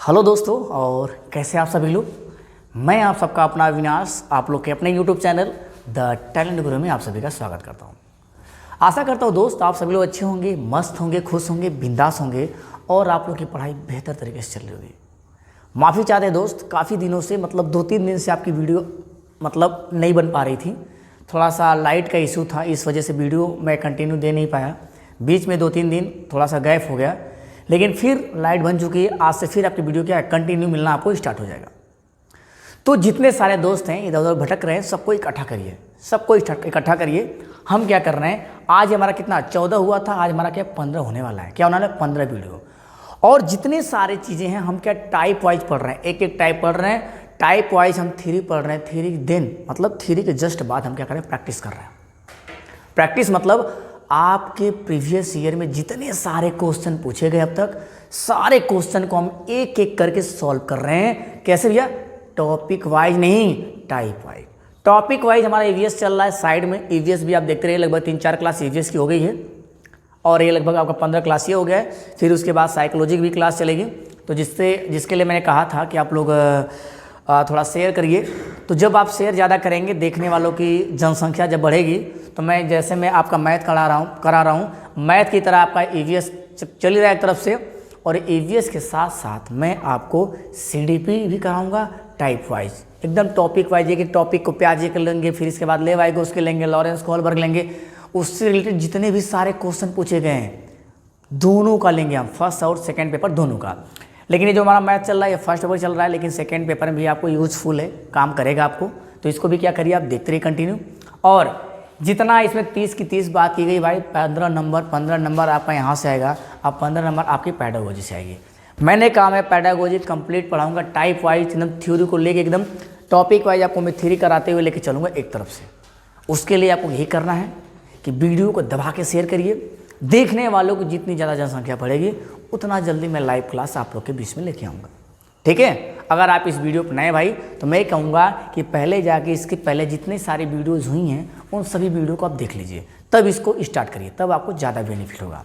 Hello दोस्तों, और कैसे आप सभी लोग। मैं आप सबका अपना अविनाश आप लोग के अपने यूट्यूब चैनल द टैलेंट गुरु में आप सभी का स्वागत करता हूं। आशा करता हूं दोस्त आप सभी लोग अच्छे होंगे, मस्त होंगे, खुश होंगे, बिंदास होंगे और आप लोग की पढ़ाई बेहतर तरीके से चल रही होगी। माफ़ी चाहते हैं दोस्त, काफ़ी दिनों से मतलब 2-3 दिन से आपकी वीडियो मतलब नहीं बन पा रही थी। थोड़ा सा लाइट का इशू था, इस वजह से वीडियो मैं कंटिन्यू दे नहीं पाया। बीच में 2-3 दिन थोड़ा सा गैप हो गया, लेकिन फिर लाइट बन चुकी है। आज से फिर आपकी वीडियो क्या है कंटिन्यू मिलना आपको स्टार्ट हो जाएगा। तो जितने सारे दोस्त हैं इधर उधर भटक रहे हैं, सबको इकट्ठा करिए, सबको इकट्ठा करिए। हम क्या कर रहे हैं, आज हमारा कितना 14 हुआ था, आज हमारा क्या 15 होने वाला है। क्या होने वाला है 15 वीडियो। और जितने सारे चीज़ें हैं हम क्या टाइप वाइज पढ़ रहे हैं, एक एक टाइप पढ़ रहे हैं। टाइप वाइज हम थ्योरी पढ़ रहे हैं, थ्योरी देन मतलब थ्योरी के जस्ट बाद हम क्या कर रहे हैं प्रैक्टिस कर रहे हैं। प्रैक्टिस मतलब आपके प्रीवियस ईयर में जितने सारे क्वेश्चन पूछे गए अब तक, सारे क्वेश्चन को हम एक एक करके सॉल्व कर रहे हैं। कैसे भैया, टॉपिक वाइज नहीं, टाइप वाइज। टॉपिक वाइज हमारा ईवीएस चल रहा है साइड में। ईवीएस भी आप देखते रहिए, लगभग 3-4 क्लास ईवीएस की हो गई है और ये लगभग आपका 15 क्लास ये हो गया है। फिर उसके बाद साइकोलॉजी की भी क्लास चलेगी। तो जिसके लिए मैंने कहा था कि आप लोग थोड़ा शेयर करिए। तो जब आप शेयर ज़्यादा करेंगे, देखने वालों की जनसंख्या जब बढ़ेगी, तो मैं आपका मैथ करा रहा हूँ मैथ की तरह आपका ईवीएस चल ही रहा है एक तरफ से, और ईवीएस के साथ साथ मैं आपको सीडीपी भी कराऊंगा टाइप वाइज, एकदम टॉपिक वाइज। एक टॉपिक को प्याजे कर लेंगे, फिर इसके बाद लेवाई उसके लेंगे, लॉरेंस कोहलबर्ग लेंगे, उससे रिलेटेड जितने भी सारे क्वेश्चन पूछे गए हैं दोनों का लेंगे हम, फर्स्ट और सेकेंड पेपर दोनों का। लेकिन ये जो हमारा मैथ चल रहा है ये फर्स्ट पेपर चल रहा है, लेकिन सेकेंड पेपर में भी आपको यूजफुल है, काम करेगा आपको। तो इसको भी क्या करिए, आप देखते रहिए कंटिन्यू। और जितना इसमें 30 की 30 बात की गई भाई, 15 नंबर आपका यहाँ से आएगा। अब 15 नंबर आपकी पैडागोजी से आएगी। मैंने कहा मैं पैडागोजी कंप्लीट पढ़ाऊंगा टाइप वाइज, एकदम थ्योरी को लेके एकदम टॉपिक वाइज आपको मैं थ्योरी कराते हुए लेके चलूँगा एक तरफ से। उसके लिए आपको यही करना है कि वीडियो को दबा के शेयर करिए। देखने वालों को जितनी ज़्यादा जनसंख्या बढ़ेगी उतना जल्दी मैं लाइव क्लास आप लोग के बीच में लेके आऊँगा, ठीक है। अगर आप इस वीडियो पर नए भाई, तो मैं कहूँगा कि पहले जाके इसके पहले जितनी सारी वीडियोज़ हुई हैं उन सभी वीडियो को आप देख लीजिए, तब इसको स्टार्ट करिए, तब आपको ज़्यादा बेनिफिट होगा।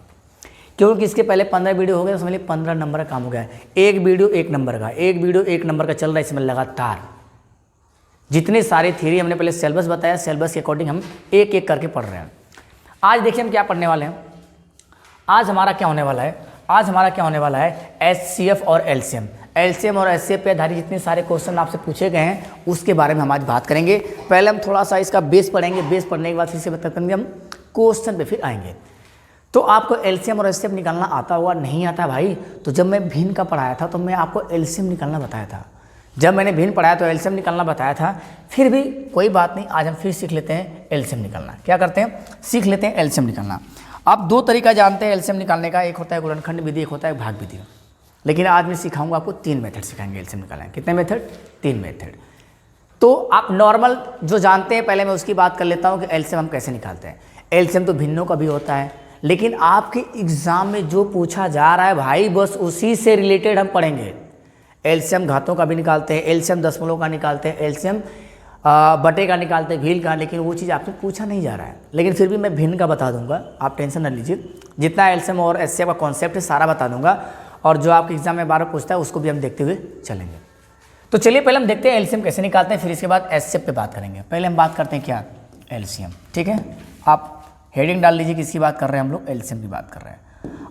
क्योंकि इसके पहले 15 वीडियो हो गए तो समझ लीजिए 15 नंबर का काम हो गया है। एक वीडियो 1 नंबर का, एक वीडियो 1 नंबर का चल रहा है इसमें लगातार। जितने सारे थ्योरी हमने पहले सिलेबस बताया, सिलेबस के अकॉर्डिंग हम एक एक करके पढ़ रहे हैं। आज देखिए हम क्या पढ़ने वाले हैं। आज हमारा क्या होने वाला है, आज हमारा क्या होने वाला है एचसीएफ और एलसीएम और एचसीएफ पे आधारित जितने सारे क्वेश्चन आपसे पूछे गए हैं उसके बारे में हम आज बात करेंगे। पहले हम थोड़ा सा इसका बेस पढ़ेंगे, बेस पढ़ने के बाद फिर से बात करेंगे हम क्वेश्चन पे फिर आएंगे। तो आपको एलसीएम और एचसीएफ निकालना आता हुआ नहीं आता भाई, तो जब मैं भिन्न का पढ़ाया था तो मैं आपको एलसीएम निकालना बताया था। जब मैंने भिन्न पढ़ाया तो एलसीएम निकालना बताया था। फिर भी कोई बात नहीं, आज हम फिर सीख लेते हैं एलसीएम निकालना। क्या करते हैं, सीख लेते हैं एलसीएम निकालना। आप 2 तरीका जानते हैं एलसीएम निकालने का, एक होता है गुणनखंड विधि, एक होता है भाग विधि। लेकिन आज मैं सिखाऊंगा आपको 3 मेथड सिखाएंगे एलसीएम निकालने। कितने मेथड, 3 मेथड। तो आप नॉर्मल जो जानते हैं पहले मैं उसकी बात कर लेता हूँ कि एलसीएम हम कैसे निकालते हैं। एलसीएम तो भिन्नों का भी होता है, लेकिन आपके एग्जाम में जो पूछा जा रहा है भाई बस उसी से रिलेटेड हम पढ़ेंगे। एलसीएम घातों का भी निकालते हैं, एलसीएम दशमलव का निकालते हैं, एलसीएम बटे का निकालते हैं, भील का, लेकिन वो चीज़ आपसे पूछा नहीं जा रहा है। लेकिन फिर भी मैं भिन्न का बता दूंगा, आप टेंशन न लीजिए। जितना एलसीएम और एचसीएफ का कॉन्सेप्ट है सारा बता दूंगा, और जो आपके एग्जाम में बार बार पूछता है उसको भी हम देखते हुए चलेंगे। तो चलिए पहले हम देखते हैं एलसीएम कैसे निकालते हैं, फिर इसके बाद एचसीएफ पे बात करेंगे। पहले हम बात करते हैं क्या, एलसीएम, ठीक है। आप हेडिंग डाल लीजिए किसकी बात कर रहे हैं हम लोग, एलसीएम की बात कर रहे हैं।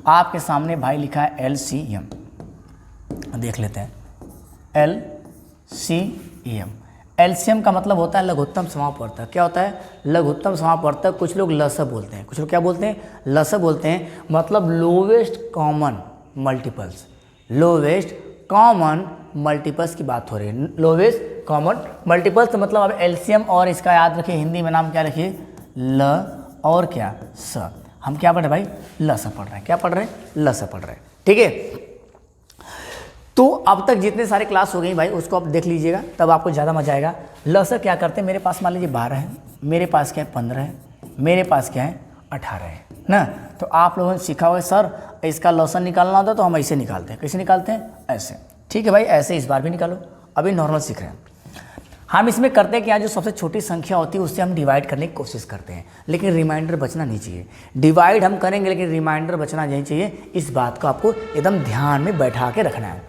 आपके सामने भाई लिखा है एलसीएम, देख लेते हैं एलसीएम। एलसीएम का मतलब होता है लघुत्तम समापवर्तक। क्या होता है, लघुत्तम समापवर्तक। कुछ लोग लस बोलते हैं, कुछ लोग क्या बोलते हैं, लस बोलते हैं। मतलब lowest common multiples, lowest common multiples की बात हो रही है। लोवेस्ट कॉमन मल्टीपल्स तो मतलब अब एलसीएम, और इसका याद रखिए हिंदी में नाम क्या रखिए, ल और क्या, स। हम क्या पढ़ रहे भाई, लस पढ़ रहे हैं। क्या पढ़ रहे हैं, लस पढ़ रहे हैं, ठीक है। तो अब तक जितने सारे क्लास हो गई भाई उसको आप देख लीजिएगा, तब आपको ज़्यादा मजा आएगा। लसर क्या करते हैं, मेरे पास मान लीजिए 12 है, मेरे पास क्या है 15 है, मेरे पास क्या है 18 है ना। तो आप लोगों ने सीखा हुआ सर इसका लसन निकालना होता है तो हम ऐसे निकालते हैं। कैसे निकालते हैं, ऐसे, ठीक है भाई, ऐसे इस बार भी निकालो। अभी नॉर्मल सीख रहे हैं हम। इसमें करते हैं कि यहाँ जो सबसे छोटी संख्या होती है उससे हम डिवाइड करने की कोशिश करते हैं, लेकिन रिमाइंडर बचना नहीं चाहिए। डिवाइड हम करेंगे लेकिन रिमाइंडर बचना नहीं चाहिए। इस बात को आपको एकदम ध्यान में बैठा के रखना है।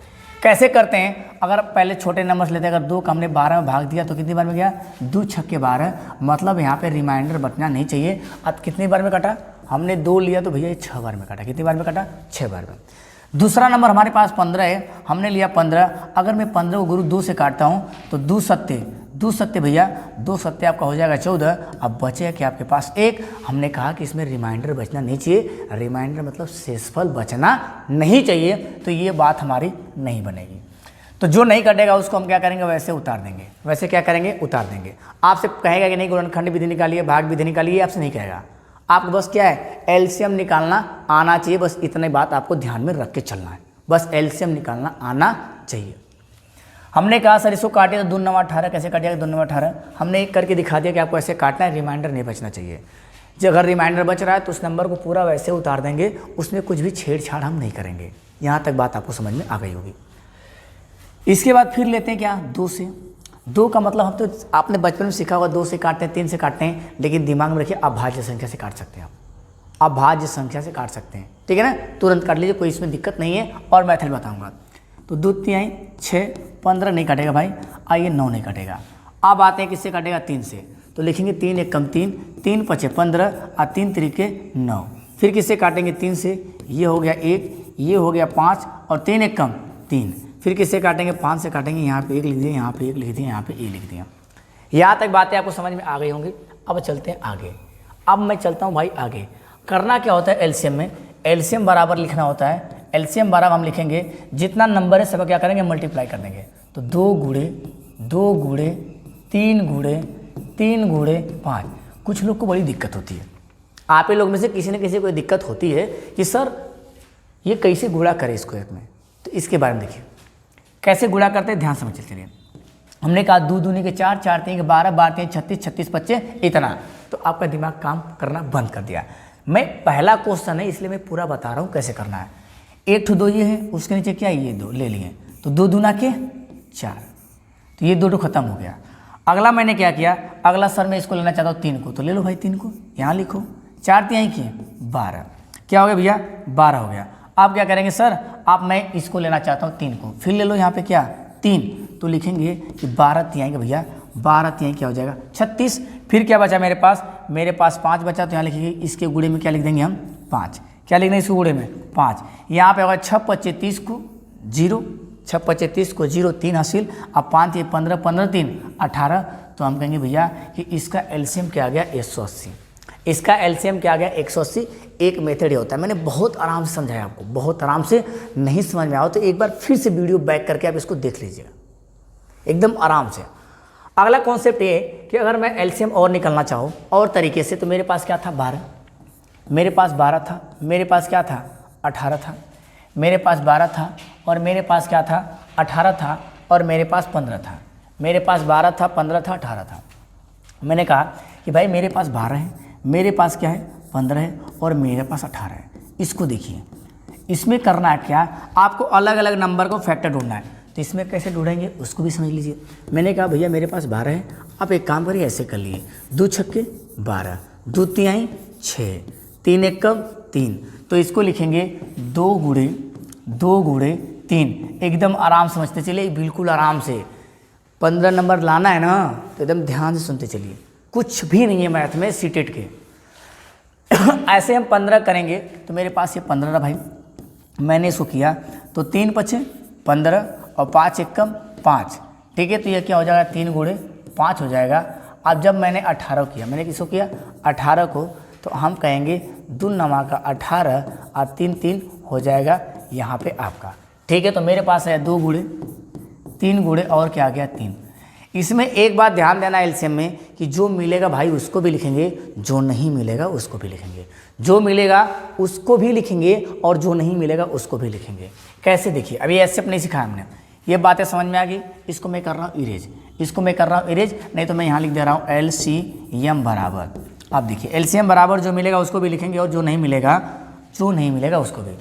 कैसे करते हैं, अगर पहले छोटे नंबर से लेते हैं, अगर 2 का हमने 12 में भाग दिया तो कितनी बार में गया, 2 छक्के 12, मतलब यहाँ पे रिमाइंडर बचना नहीं चाहिए। अब कितनी बार में कटा, हमने 2 लिया तो भैया ये 6 बार में कटा। कितनी बार में कटा, 6 बार में। दूसरा नंबर हमारे पास 15 है, हमने लिया 15, अगर मैं 15 को गुरु 2 से काटता हूँ तो 2 सत्ते भैया 2 सत्ते आपका हो जाएगा 14। अब बचे कि आपके पास 1, हमने कहा कि इसमें रिमाइंडर बचना नहीं चाहिए, रिमाइंडर मतलब शेषफल बचना नहीं चाहिए, तो ये बात हमारी नहीं बनेगी। तो जो नहीं कटेगा उसको हम क्या करेंगे, वैसे उतार देंगे। वैसे क्या करेंगे, उतार देंगे। आपसे कहेगा कि नहीं गुणनखंड विधि निकालिए, भाग विधि निकालिए, आपसे नहीं कहेगा। आपको बस क्या है, एलसीएम निकालना आना चाहिए, बस इतनी बात आपको ध्यान में रख के चलना है, बस एलसीएम निकालना आना चाहिए। हमने कहा सर इसको काटे तो 2 9 18, कैसे काटिएगा 2 9 18, हमने एक करके दिखा दिया कि आपको ऐसे काटना है, रिमाइंडर नहीं बचना चाहिए। जब अगर रिमाइंडर बच रहा है तो उस नंबर को पूरा वैसे उतार देंगे, उसमें कुछ भी छेड़छाड़ हम नहीं करेंगे। यहाँ तक बात आपको समझ में आ गई होगी। इसके बाद फिर लेते हैं क्या, 2 से। 2 का मतलब हम तो आपने बचपन में सीखा होगा, 2 से काटते हैं, 3 से काटते हैं, लेकिन दिमाग में रखिए अभाज्य संख्या से काट सकते हैं आप, अभाज्य संख्या से काट सकते हैं, ठीक है ना, तुरंत काट लीजिए, कोई इसमें दिक्कत नहीं है। और मेथड बताऊंगा। तो 2 3 6 15 नहीं काटेगा भाई, आइए 9 नहीं काटेगा। अब आते हैं किससे काटेगा, 3 से। तो लिखेंगे 3 1 कम 3, 3 5 15 और 3 3 9। फिर किससे काटेंगे, 3 से, ये हो गया 1, ये हो गया 5 और 3 1 कम 3। फिर किससे काटेंगे, 5 से काटेंगे, यहाँ पे 1 लिख दिया, यहाँ पे 1 लिख दिया, यहाँ पे 1 लिख दिया। यहाँ तक बातें आपको समझ में आ गई होंगी। अब चलते हैं आगे। अब मैं चलता हूँ भाई आगे। करना क्या होता है एलसीएम में, एलसीएम बराबर लिखना होता है। एलसीएम बराबर हम लिखेंगे, जितना नंबर है सबका क्या करेंगे, मल्टीप्लाई कर देंगे। तो 2 गुणे 2 गुणे 3 गुणे 3 गुणे 5। कुछ लोग को बड़ी दिक्कत होती है, आप ही लोग में से किसी न किसी को दिक्कत होती है कि सर ये कैसे गुणा करें इसको एक में। तो इसके बारे में देखिए कैसे गुणा करते हैं, ध्यान समझ चलिए। हमने कहा 2 दूनी के 4, 4 3 के 12, 12 3 36, 36 25 इतना। तो आपका दिमाग काम करना बंद कर दिया। मैं पहला क्वेश्चन है इसलिए मैं पूरा बता रहा हूँ कैसे करना है। 1 2 2 ये है, उसके नीचे क्या है, ये 2 ले लिए, तो 2 दूना के 4, तो ये 2 खत्म हो गया। अगला मैंने क्या किया, अगला सर मैं इसको लेना चाहता हूँ 3 को, तो ले लो भाई 3 को, यहाँ लिखो। 4 3 किए 12, क्या हो गया भैया 12 हो गया। आप क्या करेंगे सर, आप मैं इसको लेना चाहता हूँ 3 को, फिर ले लो यहाँ पे क्या 3, तो लिखेंगे कि 12 3 के भैया 12 3 क्या हो जाएगा 36। फिर क्या बचा मेरे पास 5 बचा, तो यहाँ लिखेंगे इसके गुणे में क्या लिख देंगे हम 5। क्या लिख देंगे इसके गुणे में 5। यहाँ पे होगा 6 5 30 को 0, 6 5 30 को 0, 3 हासिल। अब 5 ये 15, 15 3 18। तो हम कहेंगे भैया कि इसका एलसीएम क्या आ गया 180। इसका एलसीएम क्या आ गया 180। एक मेथड ही होता है, मैंने बहुत आराम से समझाया आपको, बहुत आराम से। नहीं समझ में आओ तो एक बार फिर से वीडियो बैक करके आप इसको देख लीजिएगा एकदम आराम से। अगला कॉन्सेप्ट ये कि अगर मैं एलसीएम और निकलना चाहूँ और तरीके से, तो मेरे पास क्या था 12, मेरे पास 12 था, मेरे पास क्या था 18 था, मेरे पास 12 था और मेरे पास क्या था 18 था और मेरे पास 15 था, मेरे पास 12 था 15 था 18 था। मैंने कहा कि भाई मेरे पास 12 है, मेरे पास क्या है 15 है और मेरे पास 18 है। इसको देखिए, इसमें करना है क्या, आपको अलग अलग नंबर को फैक्टर ढूंढना है। तो इसमें कैसे ढूंढेंगे उसको भी समझ लीजिए। मैंने कहा भैया मेरे पास 12 है, आप एक काम करिए ऐसे कर लिए, 2 छक्के 12, 2 तिहाई 6, 3 एक कम 3। तो इसको लिखेंगे 2 गुणे 3। एकदम आराम समझते चलिए, बिल्कुल आराम से। 15 नंबर लाना है ना तो एकदम ध्यान से सुनते चलिए, कुछ भी नहीं है मैथ में सीटेट के। ऐसे हम 15 करेंगे तो मेरे पास ये 15 रहा भाई, मैंने इसको किया तो 3 5 15 और 5 एक कम 5, ठीक है। तो ये क्या हो जाएगा 3 गुणे 5 हो जाएगा। अब जब मैंने 18 किया, मैंने किसको किया 18 को, तो हम कहेंगे 2 नमा का 18 और 3 3 हो जाएगा यहाँ पे आपका, ठीक है। तो मेरे पास है 2 गुणे 3 गुणे और क्या आ गया 3। इसमें एक बात ध्यान देना एलसीएम में कि जो मिलेगा भाई उसको भी लिखेंगे, जो नहीं मिलेगा उसको भी लिखेंगे, जो मिलेगा उसको भी लिखेंगे और जो नहीं मिलेगा उसको भी लिखेंगे। कैसे देखिए, अभी ऐसे नहीं सिखाया हमने, ये बातें समझ में आ गई। इसको मैं कर रहा हूँ इरेज, इसको मैं कर रहा हूँ इरेज, नहीं तो मैं यहाँ लिख दे रहा हूँ एलसीएम बराबर। अब देखिए एलसीएम बराबर जो मिलेगा उसको भी लिखेंगे और जो नहीं मिलेगा उसको भी।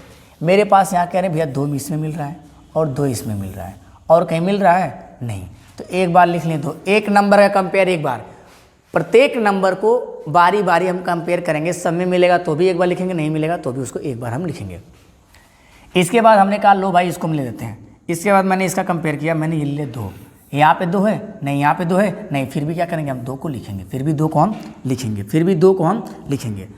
मेरे पास यहाँ कह रहे हैं भैया 2 इसमें मिल रहा है और 2 इसमें मिल रहा है और कहीं मिल रहा है नहीं, तो एक बार लिख लें। तो एक नंबर का कंपेयर एक बार, प्रत्येक नंबर को बारी बारी हम कंपेयर करेंगे, सब में मिलेगा तो भी एक बार लिखेंगे, नहीं मिलेगा तो भी उसको एक बार हम लिखेंगे। इसके बाद हमने कहा लो भाई इसको हम ले लेते हैं, इसके बाद मैंने इसका कंपेयर किया, मैंने ये ले 2, यहाँ पे 2 है नहीं, यहाँ पे 2 है नहीं, फिर भी क्या करेंगे हम 2 को लिखेंगे, फिर भी 2 को हम लिखेंगे।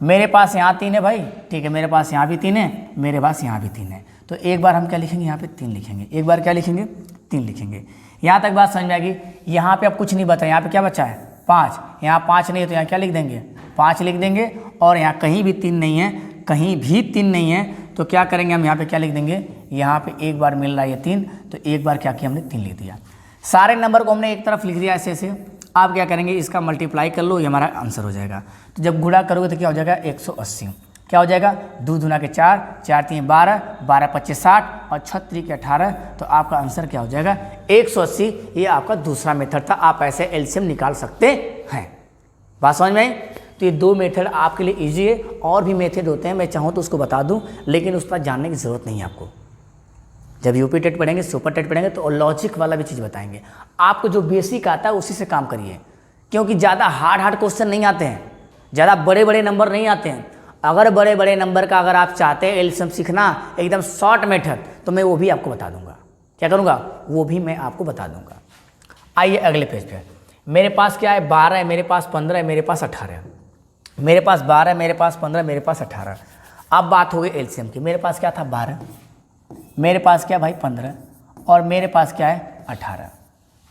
मेरे पास यहाँ 3 है भाई, ठीक है, मेरे पास यहाँ भी 3 है, मेरे पास यहाँ भी 3 है, तो एक बार हम क्या लिखेंगे, यहाँ पे 3 लिखेंगे, एक बार क्या लिखेंगे, 3 लिखेंगे। यहाँ तक बात समझ में आएगी। यहाँ पे अब कुछ नहीं बचा, यहाँ पे क्या बचा है 5, यहाँ 5 नहीं है तो यहाँ क्या लिख देंगे 5 लिख देंगे, और यहाँ कहीं भी 3 नहीं है, कहीं भी 3 नहीं है, तो क्या करेंगे हम यहाँ पे क्या लिख देंगे, यहाँ पे एक बार मिल रहा है ये 3, तो एक बार क्या किया हमने 3 लिख दिया। सारे नंबर को हमने एक तरफ लिख दिया ऐसे ऐसे। आप क्या करेंगे, इसका मल्टीप्लाई कर लो, ये हमारा आंसर हो जाएगा। तो जब गुणा करोगे तो क्या हो जाएगा 180, क्या हो जाएगा 2 दूना के 4, 4 3 12, 12 25 60 और 6 3 18, तो आपका आंसर क्या हो जाएगा 180। ये आपका दूसरा मेथड था, आप ऐसे एलसीएम निकाल सकते हैं। बात समझ में आई? तो ये 2 मेथड आपके लिए ईजी है, और भी मेथड होते हैं, मैं चाहूँ तो उसको बता दूँ, लेकिन उस पर जानने की ज़रूरत नहीं है आपको। जब यूपी टेट पढ़ेंगे, सुपर टेट पढ़ेंगे तो लॉजिक वाला भी चीज़ बताएंगे आपको। जो बेसिक आता है उसी से काम करिए, क्योंकि ज़्यादा हार्ड क्वेश्चन नहीं आते हैं, ज़्यादा बड़े बड़े नंबर नहीं आते हैं। अगर बड़े बड़े नंबर का अगर आप चाहते हैं एलसीएम सीखना एकदम शॉर्ट मेथड, तो मैं वो भी आपको बता दूंगा। क्या करूँगा, वो भी मैं आपको बता दूंगा। आइए अगले पेज पे। मेरे पास क्या है 12 है, मेरे पास 15 है, मेरे पास 18 है, मेरे पास 12 है, मेरे पास 15, मेरे पास 18। अब बात हो गई एलसीएम की। मेरे पास क्या था 12, मेरे पास क्या भाई 15, और मेरे पास क्या है 18,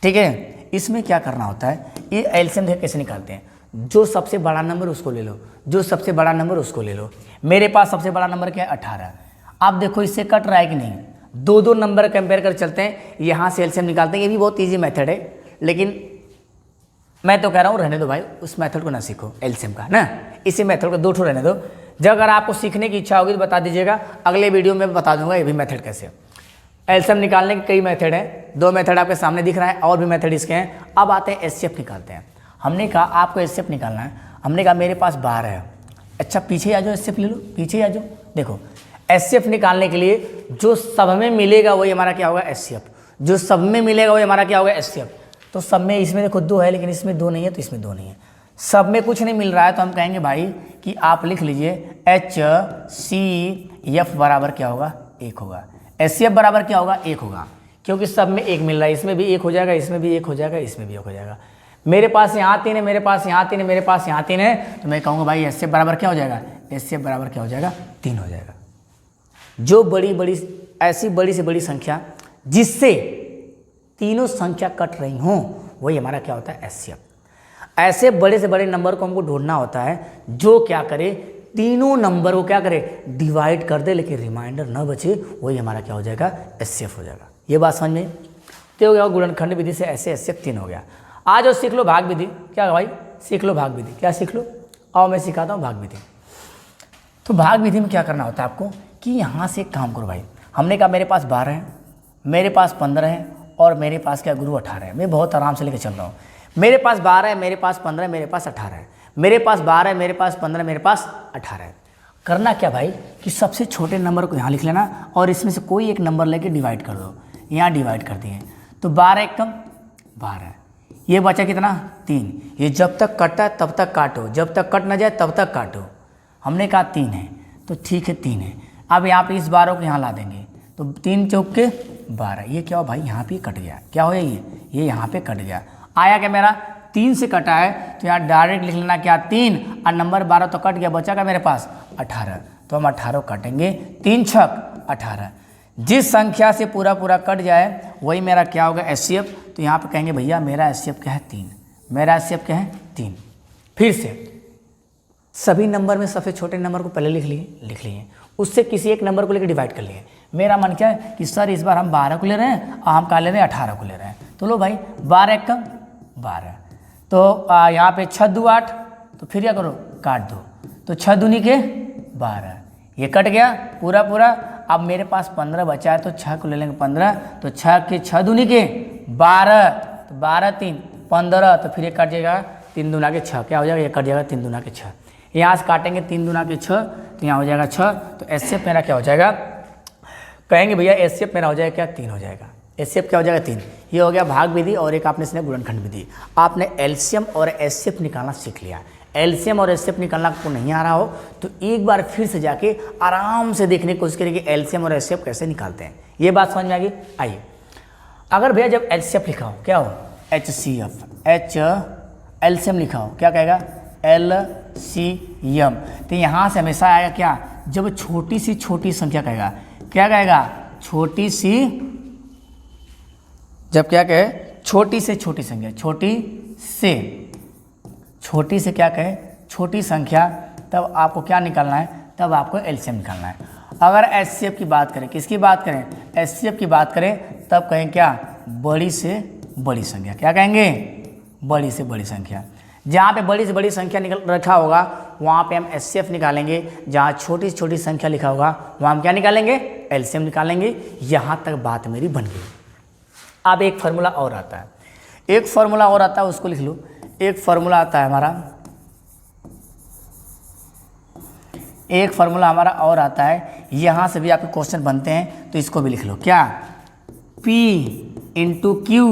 ठीक है। इसमें क्या करना होता है, ये एलसीएम कैसे निकालते हैं, जो सबसे बड़ा नंबर उसको ले लो, जो सबसे बड़ा नंबर उसको ले लो। मेरे पास सबसे बड़ा नंबर क्या है 18। अब देखो इससे कट रहा है कि नहीं, 2 नंबर कंपेयर कर चलते हैं, यहाँ से एलसीएम निकालते हैं। ये भी बहुत ईजी मेथड है, लेकिन मैं तो कह रहा हूँ रहने दो भाई, उस मेथड को ना सीखो एलसीएम का ना, इसी मेथड को 2 ठो रहने दो। जब अगर आपको सीखने की इच्छा होगी तो बता दीजिएगा, अगले वीडियो में बता दूंगा ये भी मेथड कैसे। एलसीएम निकालने के कई मेथड हैं, 2 मेथड आपके सामने दिख रहा है, और भी मेथड इसके हैं। अब आते हैं एचसीएफ निकालते हैं। हमने कहा आपको एचसीएफ निकालना है, हमने कहा मेरे पास 12 है। अच्छा पीछे आ जाओ, एचसीएफ ले लो, पीछे आ जाओ। देखो एचसीएफ निकालने के लिए जो सब में मिलेगा वही हमारा क्या होगा एचसीएफ, जो सब में मिलेगा वही हमारा क्या होगा एचसीएफ। तो सब में इसमें देखो 2 है, लेकिन इसमें 2 नहीं है, तो इसमें 2 नहीं है। सब में कुछ नहीं मिल रहा है, तो हम कहेंगे भाई कि आप लिख लीजिए HCF बराबर क्या होगा 1 होगा, HCF बराबर क्या होगा 1 होगा, क्योंकि सब में 1 मिल रहा है। इसमें भी 1 हो जाएगा, इसमें भी 1 हो जाएगा, इसमें भी 1 हो जाएगा। मेरे पास यहाँ 3 है, मेरे पास यहाँ 3 है, मेरे पास यहाँ 3 है, तो मैं कहूँगा भाई HCF बराबर क्या हो जाएगा, HCF बराबर क्या हो जाएगा 3 हो जाएगा। जो बड़ी ऐसी बड़ी से बड़ी संख्या जिससे तीनों संख्या कट रही हों, वही हमारा क्या होता है HCF। ऐसे बड़े से बड़े नंबर को हमको ढूंढना होता है जो क्या करे, तीनों नंबर को क्या करे डिवाइड कर दे, लेकिन रिमाइंडर न बचे, वही हमारा क्या हो जाएगा HCF हो जाएगा। ये बात समझ में तो हो गया। गुणनखंड विधि से ऐसे HCF 3 हो गया। आ जाओ सीख लो भाग विधि। क्या भाई सीख लो भाग विधि, क्या सीख लो, आओ मैं सिखाता हूँ भाग विधि। तो भाग विधि में क्या करना होता है आपको कि यहाँ से एक काम करो भाई। हमने कहा मेरे पास 12 है, मेरे पास 15 है, और मेरे पास क्या गुरु 18 है। मैं बहुत आराम से लेके चल रहा हूँ। मेरे पास 12 है, मेरे पास 15 है, मेरे पास 18 है, मेरे पास 12 है, मेरे पास 15, मेरे पास 18 है। करना क्या भाई कि सबसे छोटे नंबर को यहाँ लिख लेना, और इसमें से कोई एक नंबर लेके डिवाइड कर दो। यहाँ डिवाइड कर दिए तो 12 एक कम 12, ये बचा कितना 3। ये जब तक कटा तब तक काटो, जब तक कट ना जाए तब तक काटो। हमने कहा 3 है, तो ठीक है 3 है। अब यहाँ पे इस 12 को यहाँ ला देंगे, तो 3 चौक के 12। ये क्या हो भाई यहाँ पे कट गया, क्या हो ये यहाँ पे कट गया। आया क्या मेरा 3 से कटा है, तो यहाँ डायरेक्ट लिख लेना क्या 3, और नंबर 12 तो कट गया, बचा का मेरे पास 18। तो हम 18 काटेंगे, 3 छक 18। जिस संख्या से पूरा कट जाए वही मेरा क्या होगा HCF। तो यहाँ पे कहेंगे भैया मेरा HCF क्या है 3, मेरा HCF क्या है 3। फिर से सभी नंबर में सबसे छोटे नंबर को पहले लिख लिए, उससे किसी एक नंबर को लेकर डिवाइड कर लिए। मेरा मन क्या है कि सर इस बार हम 12 को ले रहे हैं और हम क्या ले रहे हैं 18 को ले रहे हैं। तो लो भाई 12 एक कम 12, तो यहाँ पे 6 2 8, तो फिर क्या करो काट दो, तो 6 दूनी के 12, ये कट गया पूरा। अब मेरे पास 15 बचा है, तो 6 को ले लेंगे 15, तो 6 के 6 दूनी के 12, तो 12 3 15, तो फिर ये कट जाएगा 3 दूना के 6, क्या हो जाएगा ये कट जाएगा 3 दूना के 6। यहाँ से काटेंगे 3 दूना के 6, तो यहाँ हो जाएगा 6। तो HCF मेरा क्या हो जाएगा, कहेंगे भैया HCF मेरा हो जाएगा क्या 3 हो जाएगा। HCF क्या हो जाएगा 3। ये हो गया भाग विधि, और एक आपने इसने गुणनखंड विधि। आपने LCM और HCF निकालना सीख लिया। एलसीएम और एचसीएफ निकालना आपको नहीं आ रहा हो तो एक बार फिर से जाके आराम से देखने की कोशिश करिए कि एलसीएम और एचसीएफ कैसे निकालते हैं। ये बात समझ में आ गई। आइए, अगर भैया जब एचसीएफ लिखा हो क्या हो, एचसीएफ, एच एलसीएम लिखा हो क्या कहेगा, एलसीएम, तो यहाँ से हमेशा आएगा क्या, जब छोटी सी छोटी संख्या कहेगा, क्या कहेगा, छोटी सी, जब क्या कहे, छोटी से छोटी संख्या, छोटी से क्या कहे, छोटी संख्या, तब आपको क्या निकालना है, तब आपको एलसीएम निकालना है। अगर एचसीएफ की बात करें, किसकी बात करें, एचसीएफ की बात करें, तब कहें क्या, बड़ी से बड़ी संख्या, क्या कहेंगे, बड़ी से बड़ी संख्या। जहाँ पे बड़ी से बड़ी संख्या निकल रखा होगा वहाँ पे हम एचसीएफ निकालेंगे, जहाँ छोटी से छोटी संख्या लिखा होगा वहाँ हम क्या निकालेंगे, एलसीएम निकालेंगे। यहाँ तक बात मेरी बन गई। अब एक फार्मूला और आता है, एक फार्मूला और आता है, उसको लिख लो। एक फार्मूला आता है हमारा, एक फार्मूला हमारा और आता है, यहाँ से भी आपके क्वेश्चन बनते हैं, तो इसको भी लिख लो। क्या, P into Q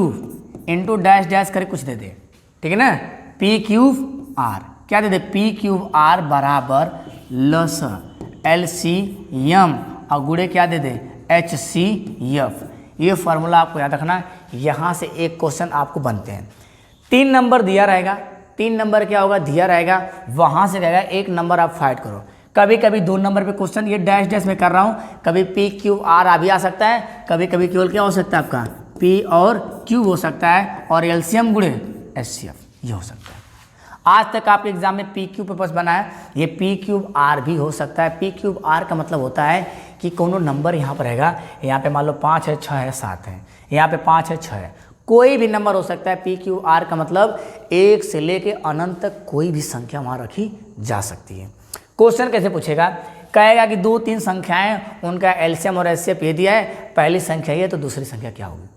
into dash dash करके कुछ दे दे, ठीक है ना, P क्यूब R, क्या दे दे, P क्यूब R बराबर लस LCM और गुणे क्या दे दे, HCF। ये फार्मूला आपको याद रखना है। यहाँ से एक क्वेश्चन आपको बनते हैं, 3 नंबर दिया रहेगा, 3 नंबर क्या होगा, दिया रहेगा, वहाँ से रहेगा 1 नंबर आप फाइट करो। कभी कभी 2 नंबर पे क्वेश्चन, ये डैश डैश में कर रहा हूँ, कभी P क्यूब R आ भी आ सकता है, कभी कभी केवल क्या हो सकता है आपका P और Q हो सकता है, और LCM गुणे HCF ये हो सकता है। आज तक आपके एग्जाम में P क्यूब पेपर्स बना है, ये P क्यूब R भी हो सकता है। P क्यूब R का मतलब होता है कि कोनो नंबर यहाँ पर रहेगा, यहाँ पे मान लो 5 है, 6 है, 7 है, यहाँ पे 5 है, 6 है, कोई भी नंबर हो सकता है। P क्यूब R का मतलब 1 से लेके अनंत तक कोई भी संख्या वहाँ रखी जा सकती है। क्वेश्चन कैसे पूछेगा, कहेगा कि 2-3 संख्याएं, उनका एलसीएम और एचसीएफ ये दिया है, पहली संख्या ये, तो दूसरी संख्या क्या होगी।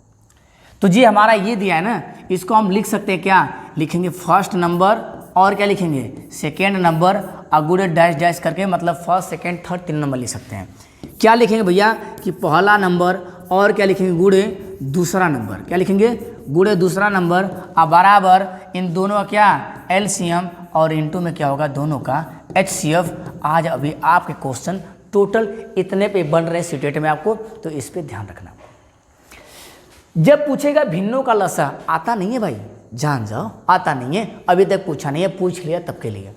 तो जी हमारा ये दिया है ना, इसको हम लिख सकते हैं, क्या लिखेंगे, फर्स्ट नंबर और क्या लिखेंगे, सेकेंड नंबर, अगुड़े डैश डैश करके, मतलब फर्स्ट सेकेंड थर्ड 3 नंबर लिख सकते हैं। क्या लिखेंगे भैया कि पहला नंबर और क्या लिखेंगे, गुड़े दूसरा नंबर, क्या लिखेंगे, गुड़े दूसरा नंबर, अब बराबर इन दोनों का क्या, एलसीएम, और इनटू में क्या होगा, दोनों का एचसीएफ। आज अभी आपके क्वेश्चन टोटल इतने पे बन रहे हैं सीटेट में आपको, तो इस पे ध्यान रखना। जब पूछेगा भिन्नों का लसा, आता नहीं है भाई, जान जाओ, आता नहीं है, अभी तक पूछा नहीं है, पूछ लिया तब के लिए।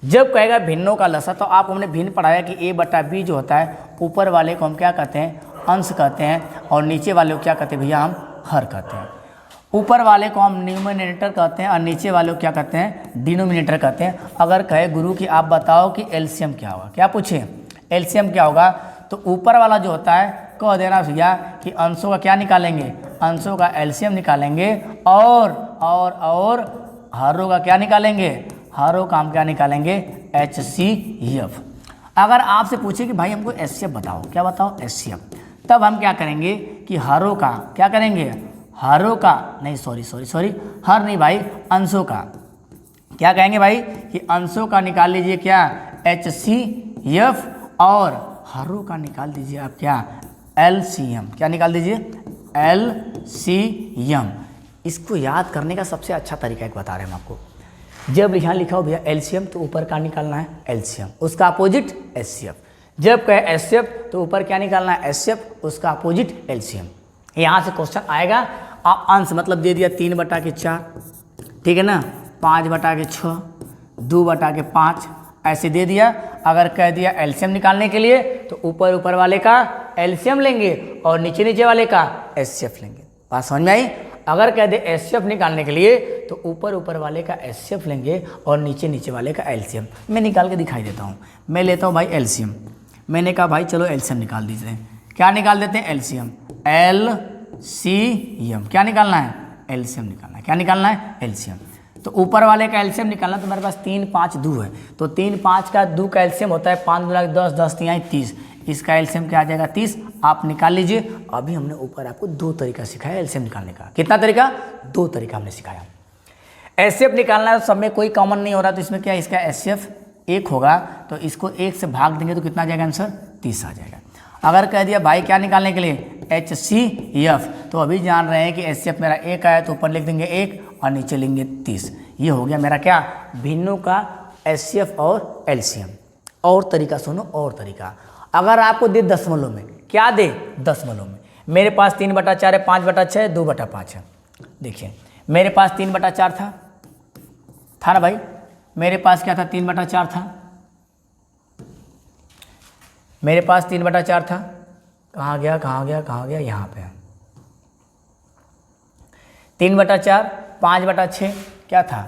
जब कहेगा भिन्नों का लसा, तो आप हमने भिन्न पढ़ाया कि A बटा B जो होता है, ऊपर वाले को हम क्या कहते हैं, अंश कहते हैं, और नीचे वाले को क्या कहते हैं भैया, हम हर कहते हैं। ऊपर वाले को हम न्यूमरेटर कहते हैं और नीचे वाले को क्या कहते हैं, डिनोमिनेटर कहते हैं। अगर कहे गुरु कि आप बताओ कि एलसीएम क्या होगा, क्या पूछे, एलसीएम क्या होगा, तो ऊपर वाला जो होता है कह देना भैया कि अंशों का क्या निकालेंगे, अंशों का एलसीएम निकालेंगे, और हरों का क्या निकालेंगे, हरों का हम क्या निकालेंगे, एचसीएफ। अगर आपसे पूछे कि भाई हमको एचसीएफ बताओ, क्या बताओ, एचसीएफ, तब हम क्या करेंगे कि हरों का क्या करेंगे, हरों का नहीं, सॉरी, हर नहीं भाई, अंशों का क्या कहेंगे भाई कि अंशों का निकाल लीजिए क्या, HCF, और हरों का निकाल दीजिए आप क्या, LCM, क्या निकाल दीजिए, LCM। इसको याद करने का सबसे अच्छा तरीका एक बता रहे हैं हम आपको। जब यहाँ लिखा हो भैया LCM, तो ऊपर का निकालना है LCM, उसका अपोजिट HCF। जब कहे HCF, तो ऊपर क्या निकालना है, HCF, उसका अपोजिट LCM। यहाँ से क्वेश्चन आएगा। आप अंश मतलब दे दिया 3/4, ठीक है ना, 5/6, 2/5, ऐसे दे दिया। अगर कह दिया एलसीएम निकालने के लिए, तो ऊपर वाले का एलसीएम लेंगे और नीचे वाले का एचसीएफ लेंगे। बात समझ में आई। अगर कह दे एचसीएफ निकालने के लिए, तो ऊपर वाले का एचसीएफ लेंगे और नीचे वाले का एलसीएम। मैं निकाल के दिखाई देता हूँ। मैं लेता हूँ भाई एलसीएम। मैंने कहा भाई चलो एलसीएम निकाल दीजिए। क्या निकाल देते हैं, एलसीएम, LCM। क्या निकालना है, एलसीएम निकालना है। क्या निकालना है, एलसीएम। तो ऊपर वाले का एलसीएम निकालना, तो मेरे पास 3, 5, 2 है, तो 3, 5 का 2 का एलसीएम होता है 5 × 10, 10 × 30। इसका एलसीएम क्या आ जाएगा, 30। आप निकाल लीजिए। अभी हमने ऊपर आपको 2 तरीका सिखाया एलसीएम निकालने का। कितना तरीका, 2 तरीका हमने सिखाया। एचसीएफ निकालना है, सब में कोई कॉमन नहीं हो रहा, तो इसमें क्या, इसका एचसीएफ 1 होगा, तो इसको 1 से भाग देंगे तो कितना आ जाएगा आंसर, 30 आ जाएगा। अगर कह दिया भाई क्या निकालने के लिए, HCF, तो अभी जान रहे हैं कि HCF मेरा 1 आया, तो ऊपर लिख देंगे 1 और नीचे लेंगे 30। ये हो गया मेरा क्या, भिन्नों का HCF और LCM। और तरीका सुनो, और तरीका, अगर आपको दे दशमलव में, क्या दे दशमलव में, मेरे पास 3/4 है, 5/6 है, 2/5 है। देखिए मेरे पास 3/4 था ना भाई, मेरे पास क्या था, 3/4 था, मेरे पास 3/4 था। कहाँ गया कहाँ गया कहाँ गया, यहाँ पे 3/4, 5/6 क्या था,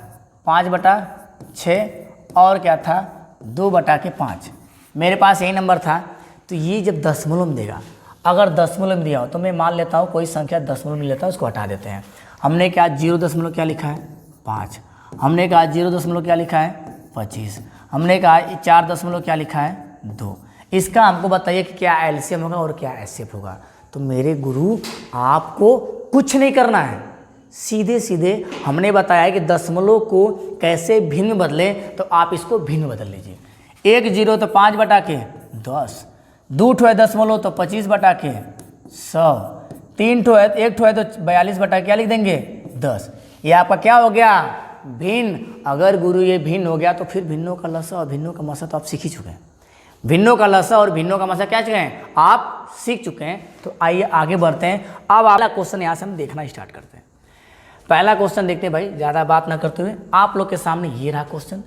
5/6 और क्या था 2/5। मेरे पास यही नंबर था। तो ये जब दशमलव में देगा, अगर दशमलव में दिया हो तो मैं मान लेता हूँ कोई संख्या दशमलव में लेता हूँ, उसको हटा देते हैं। हमने क्या 0 दशमलव क्या लिखा है 5, हमने कहा 0 दशमलव क्या लिखा है 25, हमने कहा 4 दशमलव क्या लिखा है 2। इसका हमको बताइए कि क्या एलसीएम होगा और क्या एचसीएफ होगा। तो मेरे गुरु आपको कुछ नहीं करना है, सीधे सीधे हमने बताया कि दशमलव को कैसे भिन्न में बदलें, तो आप इसको भिन्न में बदल लीजिए। 1 0 तो 5/10, 2 ठो है दशमलव तो 25/100, 3 ठो है, 1 ठो है तो 42 क्या लिख देंगे 10। ये आपका क्या हो गया भिन्न। अगर गुरु ये भिन्न हो गया तो फिर भिन्नों का लसा और भिन्नों का मसा तो आप सीख ही चुके हैं। भिन्नों का लसा और भिन्नों का मसा क्या चुके हैं, आप सीख चुके हैं। तो आइए आगे बढ़ते हैं। अब अगला क्वेश्चन यहाँ से हम देखना स्टार्ट करते हैं। पहला क्वेश्चन देखते हैं भाई, ज़्यादा बात ना करते हुए। आप लोग के सामने ये रहा क्वेश्चन।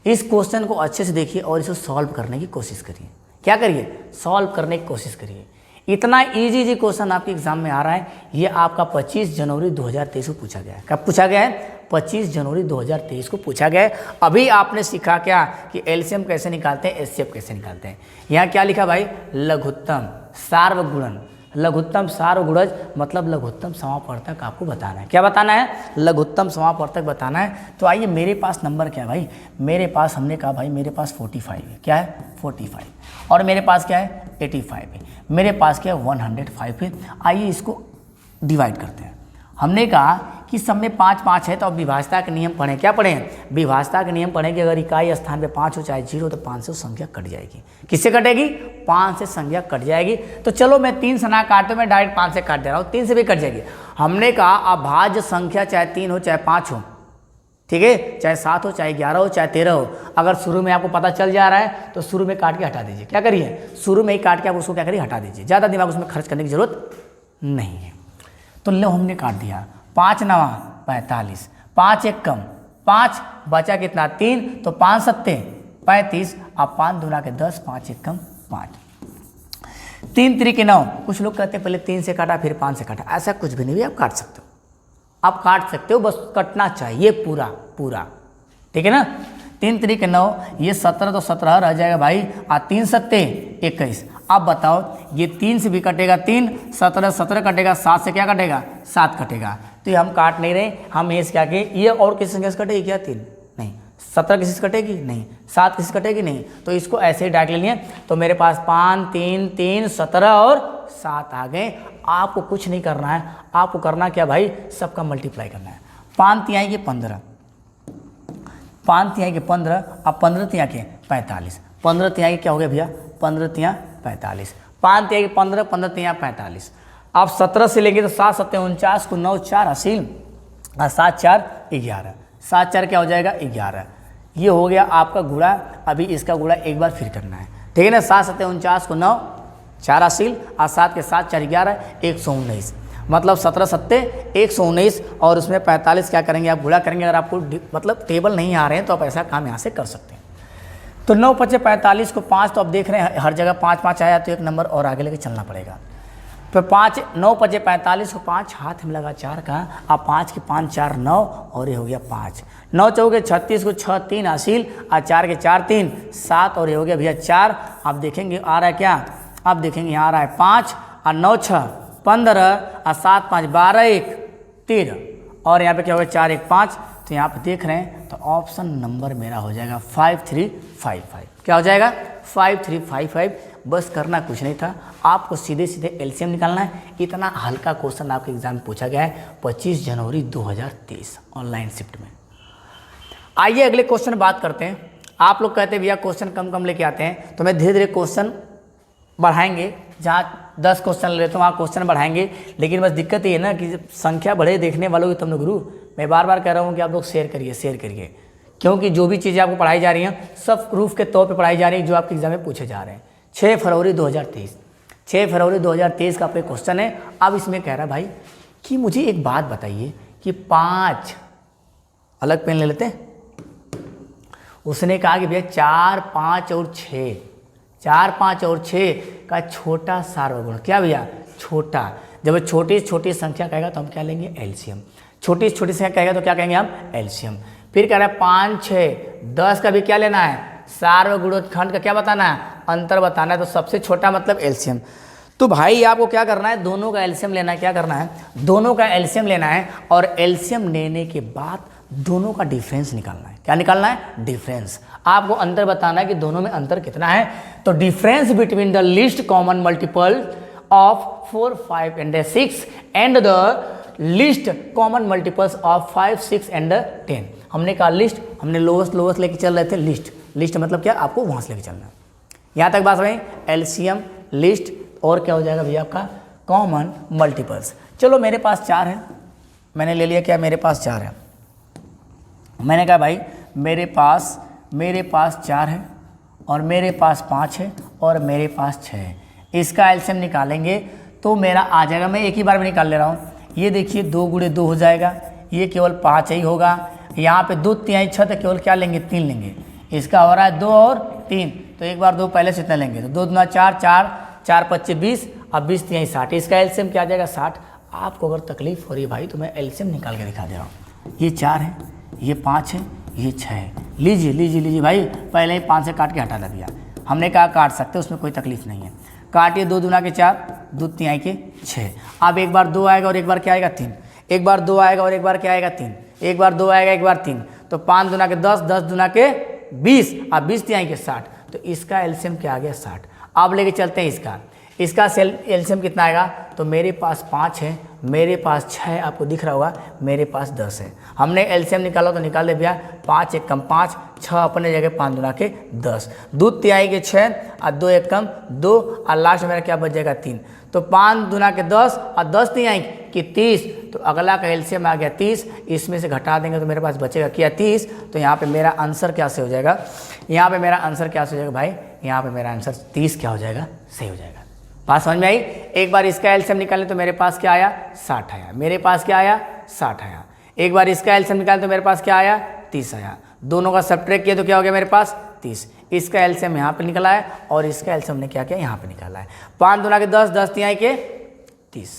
इस क्वेश्चन को अच्छे से देखिए और इसे सॉल्व करने की कोशिश करिए। क्या करिए, सॉल्व करने की कोशिश करिए। इतना इजी क्वेश्चन आपके एग्जाम में आ रहा है। ये आपका 25 जनवरी 2023 को पूछा गया है। कब पूछा गया है, 25 जनवरी 2023 को पूछा गया है। अभी आपने सीखा क्या कि एलसीएम कैसे निकालते हैं, एचसीएफ कैसे निकालते हैं। यहाँ क्या लिखा भाई, लघुत्तम सार्वगुणन। लघुत्तम सार्वगुणज मतलब लघुत्तम समापवर्तक आपको बताना है। क्या बताना है, लघुत्तम समापवर्तक बताना है। तो आइए, मेरे पास नंबर क्या है भाई, मेरे पास हमने कहा भाई मेरे पास 45 है। क्या है 45, और मेरे पास क्या है 85 है, मेरे पास क्या है 105 है। आइए इसको डिवाइड करते हैं। हमने कहा कि सब में 5 5 है, तो अब विभाजता के नियम पढ़ें। क्या पढ़ें, विभाजता के नियम पढ़ें कि अगर इकाई स्थान पे 5 हो चाहे 0 तो 5 से संख्या कट जाएगी। किससे कटेगी, 5 से संख्या कट जाएगी। तो चलो मैं 3 से ना काटते, मैं डायरेक्ट 5 से काट दे रहा हूँ, 3 से भी कट जाएगी। हमने कहा अभाज्य संख्या चाहे 3 हो चाहे 5 हो, ठीक है, चाहे 7 हो चाहे 11 हो चाहे 13 हो, अगर शुरू में आपको पता चल जा रहा है तो शुरू में काट के हटा दीजिए। क्या करिए, शुरू में ही काट के आप उसको क्या करिए, हटा दीजिए। ज़्यादा दिमाग उसमें खर्च करने की जरूरत नहीं है। तो लो हमने काट दिया, 5 9 45, 5 1 कम 5, बचा कितना 3, तो 5 7 35, अब 5 दूना के 10, 5 1 कम 5, 3 3 के 9। कुछ लोग कहते हैं पहले 3 से काटा फिर 5 से काटा, ऐसा कुछ भी नहीं है, आप काट सकते हो, आप काट सकते हो, बस कटना चाहिए पूरा पूरा, ठीक है ना। 3 3 के 9, ये 17 तो 17 रह जाएगा भाई, 3 7 21। अब बताओ ये 3 से भी कटेगा 3, 17 17 कटेगा, 7 से क्या कटेगा 7 कटेगा। तो ये हम काट नहीं रहे, हम ये क्या के ये और किसी संख्या से कटेगी क्या 3 नहीं, 17 किसी से कटेगी नहीं, 7 किसी से कटेगी नहीं, तो इसको ऐसे ही डायरेक्ट ले लिए। तो मेरे पास 5 3 3 17 और 7 आ गए। आपको कुछ नहीं करना है, आपको करना क्या भाई, सबका मल्टीप्लाई करना है। 5 तिहाई के 15, 5 तिहाई के 15, अब 15 तिहाई के 45, 15 तिहाई के क्या हो गया भैया 15 तिहाई 45, 5 तिहाई के 15, 15 तिहाई 45। अब 17 से लेंगे तो 7 7 49 को 9 4 हासिल, 7 4 11, 7 4 क्या हो जाएगा 11। ये हो गया आपका गुणा। अभी इसका गुणा एक बार फिर करना है, ठीक है ना। 7 7 49 को 9 4 हासिल, और 7 के 7 4 11 119, मतलब 17 7 119, और उसमें 45 क्या करेंगे आप गुणा करेंगे। अगर आपको मतलब टेबल नहीं आ रहे हैं तो आप ऐसा काम यहाँ से कर सकते हैं। तो 9 5 45 को 5, तो आप देख रहे हैं हर जगह 5 5 आया, तो एक नंबर और आगे लेके चलना पड़ेगा। तो 5 9 5 45 को 5 हाथ में लगा 4 का, अब 5 के 5 4 9, और ये हो गया 5, 9 चौके 36 को 6 3 हासिल, और 4 के 4 3 7, और ये हो गया भैया 4। आप देखेंगे आ रहा है क्या, आप देखेंगे यहाँ आ रहा है 5, और 9 6 15, और 7 5 12 1 13, और यहाँ पे क्या हो गया 4 1 5। तो यहाँ पे देख रहे हैं, तो ऑप्शन नंबर मेरा हो जाएगा 5355। क्या हो जाएगा 5355। बस करना कुछ नहीं था, आपको सीधे सीधे एलसीएम निकालना है। इतना हल्का क्वेश्चन आपके एग्जाम में पूछा गया है 25 जनवरी 2023 ऑनलाइन शिफ्ट में। आइए अगले क्वेश्चन बात करते हैं। आप लोग कहते हैं भैया क्वेश्चन कम कम लेके आते हैं, तो मैं धीरे धीरे क्वेश्चन बढ़ाएंगे। जहाँ 10 क्वेश्चन लेते हैं वहाँ क्वेश्चन बढ़ाएंगे, लेकिन बस दिक्कत ये है ना कि जब संख्या बढ़े देखने वालों की, तुमने गुरु मैं बार बार कह रहा हूँ कि आप लोग शेयर करिए शेयर करिए, क्योंकि जो भी चीज़ें आपको पढ़ाई जा रही हैं सब प्रूफ के तौर पे पढ़ाई जा रही है जो आपके एग्जाम में पूछे जा रहे हैं। 6 फरवरी 2023, 6 फरवरी 2023 का आपका क्वेश्चन है। अब इसमें कह रहा है भाई कि मुझे एक बात बताइए कि 5, अलग पेन ले लेते हैं। उसने कहा कि भैया 4, 5 और 6, 4, 5 और 6 का छोटा सार्वगुण, क्या भैया छोटा। जब छोटी छोटी संख्या कहेगा तो हम क्या लेंगे एलसीएम, छोटी छोटी संख्या कहेगा तो क्या कहेंगे हम एलसीएम। फिर कह रहा है 5, 6, 10 का भी क्या लेना है सार्वगुणोत्खंड का क्या बताना है अंतर बताना है। तो सबसे छोटा मतलब एलसीएम। तो भाई आपको क्या करना है दोनों का एलसीएम लेना है, क्या करना है दोनों का एलसीएम लेना है और एलसीएम लेने के बाद दोनों का डिफरेंस निकालना है। क्या निकालना है डिफरेंस। आपको अंतर बताना है कि दोनों में अंतर कितना है। तो difference between the least common multiple of 4, 5 and 6 and the list common multiples of 5, 6 and 10। हमने कहा लिस्ट, हमने लोवेस्ट लेके चल रहे थे लिस्ट, लिस्ट मतलब क्या आपको वहां से लेके चलना है। यहाँ तक बात रही एलसीएम लिस्ट और क्या हो जाएगा भैया आपका कॉमन मल्टीपल्स। चलो मेरे पास 4 है, मैंने ले लिया क्या मेरे पास 4 है। मैंने कहा भाई मेरे पास 4 है और मेरे पास 5 है और मेरे पास 6 है। इसका एलसीएम निकालेंगे तो मेरा आ जाएगा, मैं एक ही बार में निकाल ले रहा हूँ। ये देखिए 2 गुणे 2 हो जाएगा, ये केवल 5 ही होगा। यहाँ पे 2 तिहाई 6 तो केवल क्या लेंगे 3 लेंगे। इसका हो रहा है 2 और 3 तो एक बार 2 पहले से इतना लेंगे तो 2 दूना 4, 4 5 20, अब 20 तिहाई 60। इसका एलसीएम क्या आ जाएगा 60। आपको अगर तकलीफ हो रही है भाई तो मैं एलसीएम निकाल के दिखा दे रहा हूँ। ये 4 है, ये 5 है, ये 6 है। लीजिए भाई पहले ही 5 से काट के हटा दिया। हमने कहा काट सकते उसमें कोई तकलीफ नहीं है। काटिए 2 दूना के 4, 2 तिहाई के 6। अब एक बार 2 आएगा और एक बार क्या आएगा 3, एक बार 2 आएगा और एक बार क्या आएगा 3, एक बार 2 आएगा एक बार 3। तो 5 दूना के 10, 10 दूना के 20, अब 20 तिहाई के 60। तो इसका एलसीएम क्या आ गया 60। अब लेके चलते हैं इसका एलसीएम कितना आएगा। तो मेरे पास 5 है, मेरे पास 6 आपको दिख रहा होगा, मेरे पास 10 है। हमने एलसीएम निकाला तो निकाल दे भैया 5 एक कम 5, 6 अपने जगह 5 दूना के 10, 2 तिहाई के 6 और 2 एक कम 2 और लास्ट में मेरा क्या बच जाएगा 3। तो 5 दूना के 10 और 10 तिहाई की 30। तो अगला का एलसीएम आ गया 30। इसमें से घटा देंगे तो मेरे पास बचेगा क्या 30। तो यहाँ पे मेरा आंसर क्या से हो जाएगा, यहाँ पे मेरा आंसर क्या से हो जाएगा भाई, यहाँ पे मेरा आंसर 30 क्या हो जाएगा सही हो जाएगा। बात समझ में आई। एक बार इसका एलसीएम निकालें तो मेरे पास क्या आया 60 आया, मेरे पास क्या आया 60 आया। एक बार इसका एलसीएम निकालें तो मेरे पास क्या आया 30 आया। दोनों का सब्ट्रैक्ट किया तो क्या हो गया मेरे पास 30। इसका एलसीएम यहाँ पे निकला है और इसका एलसीएम ने क्या किया यहाँ पे निकाला है। 5 दूना के 10, 10 तिहाई के 30,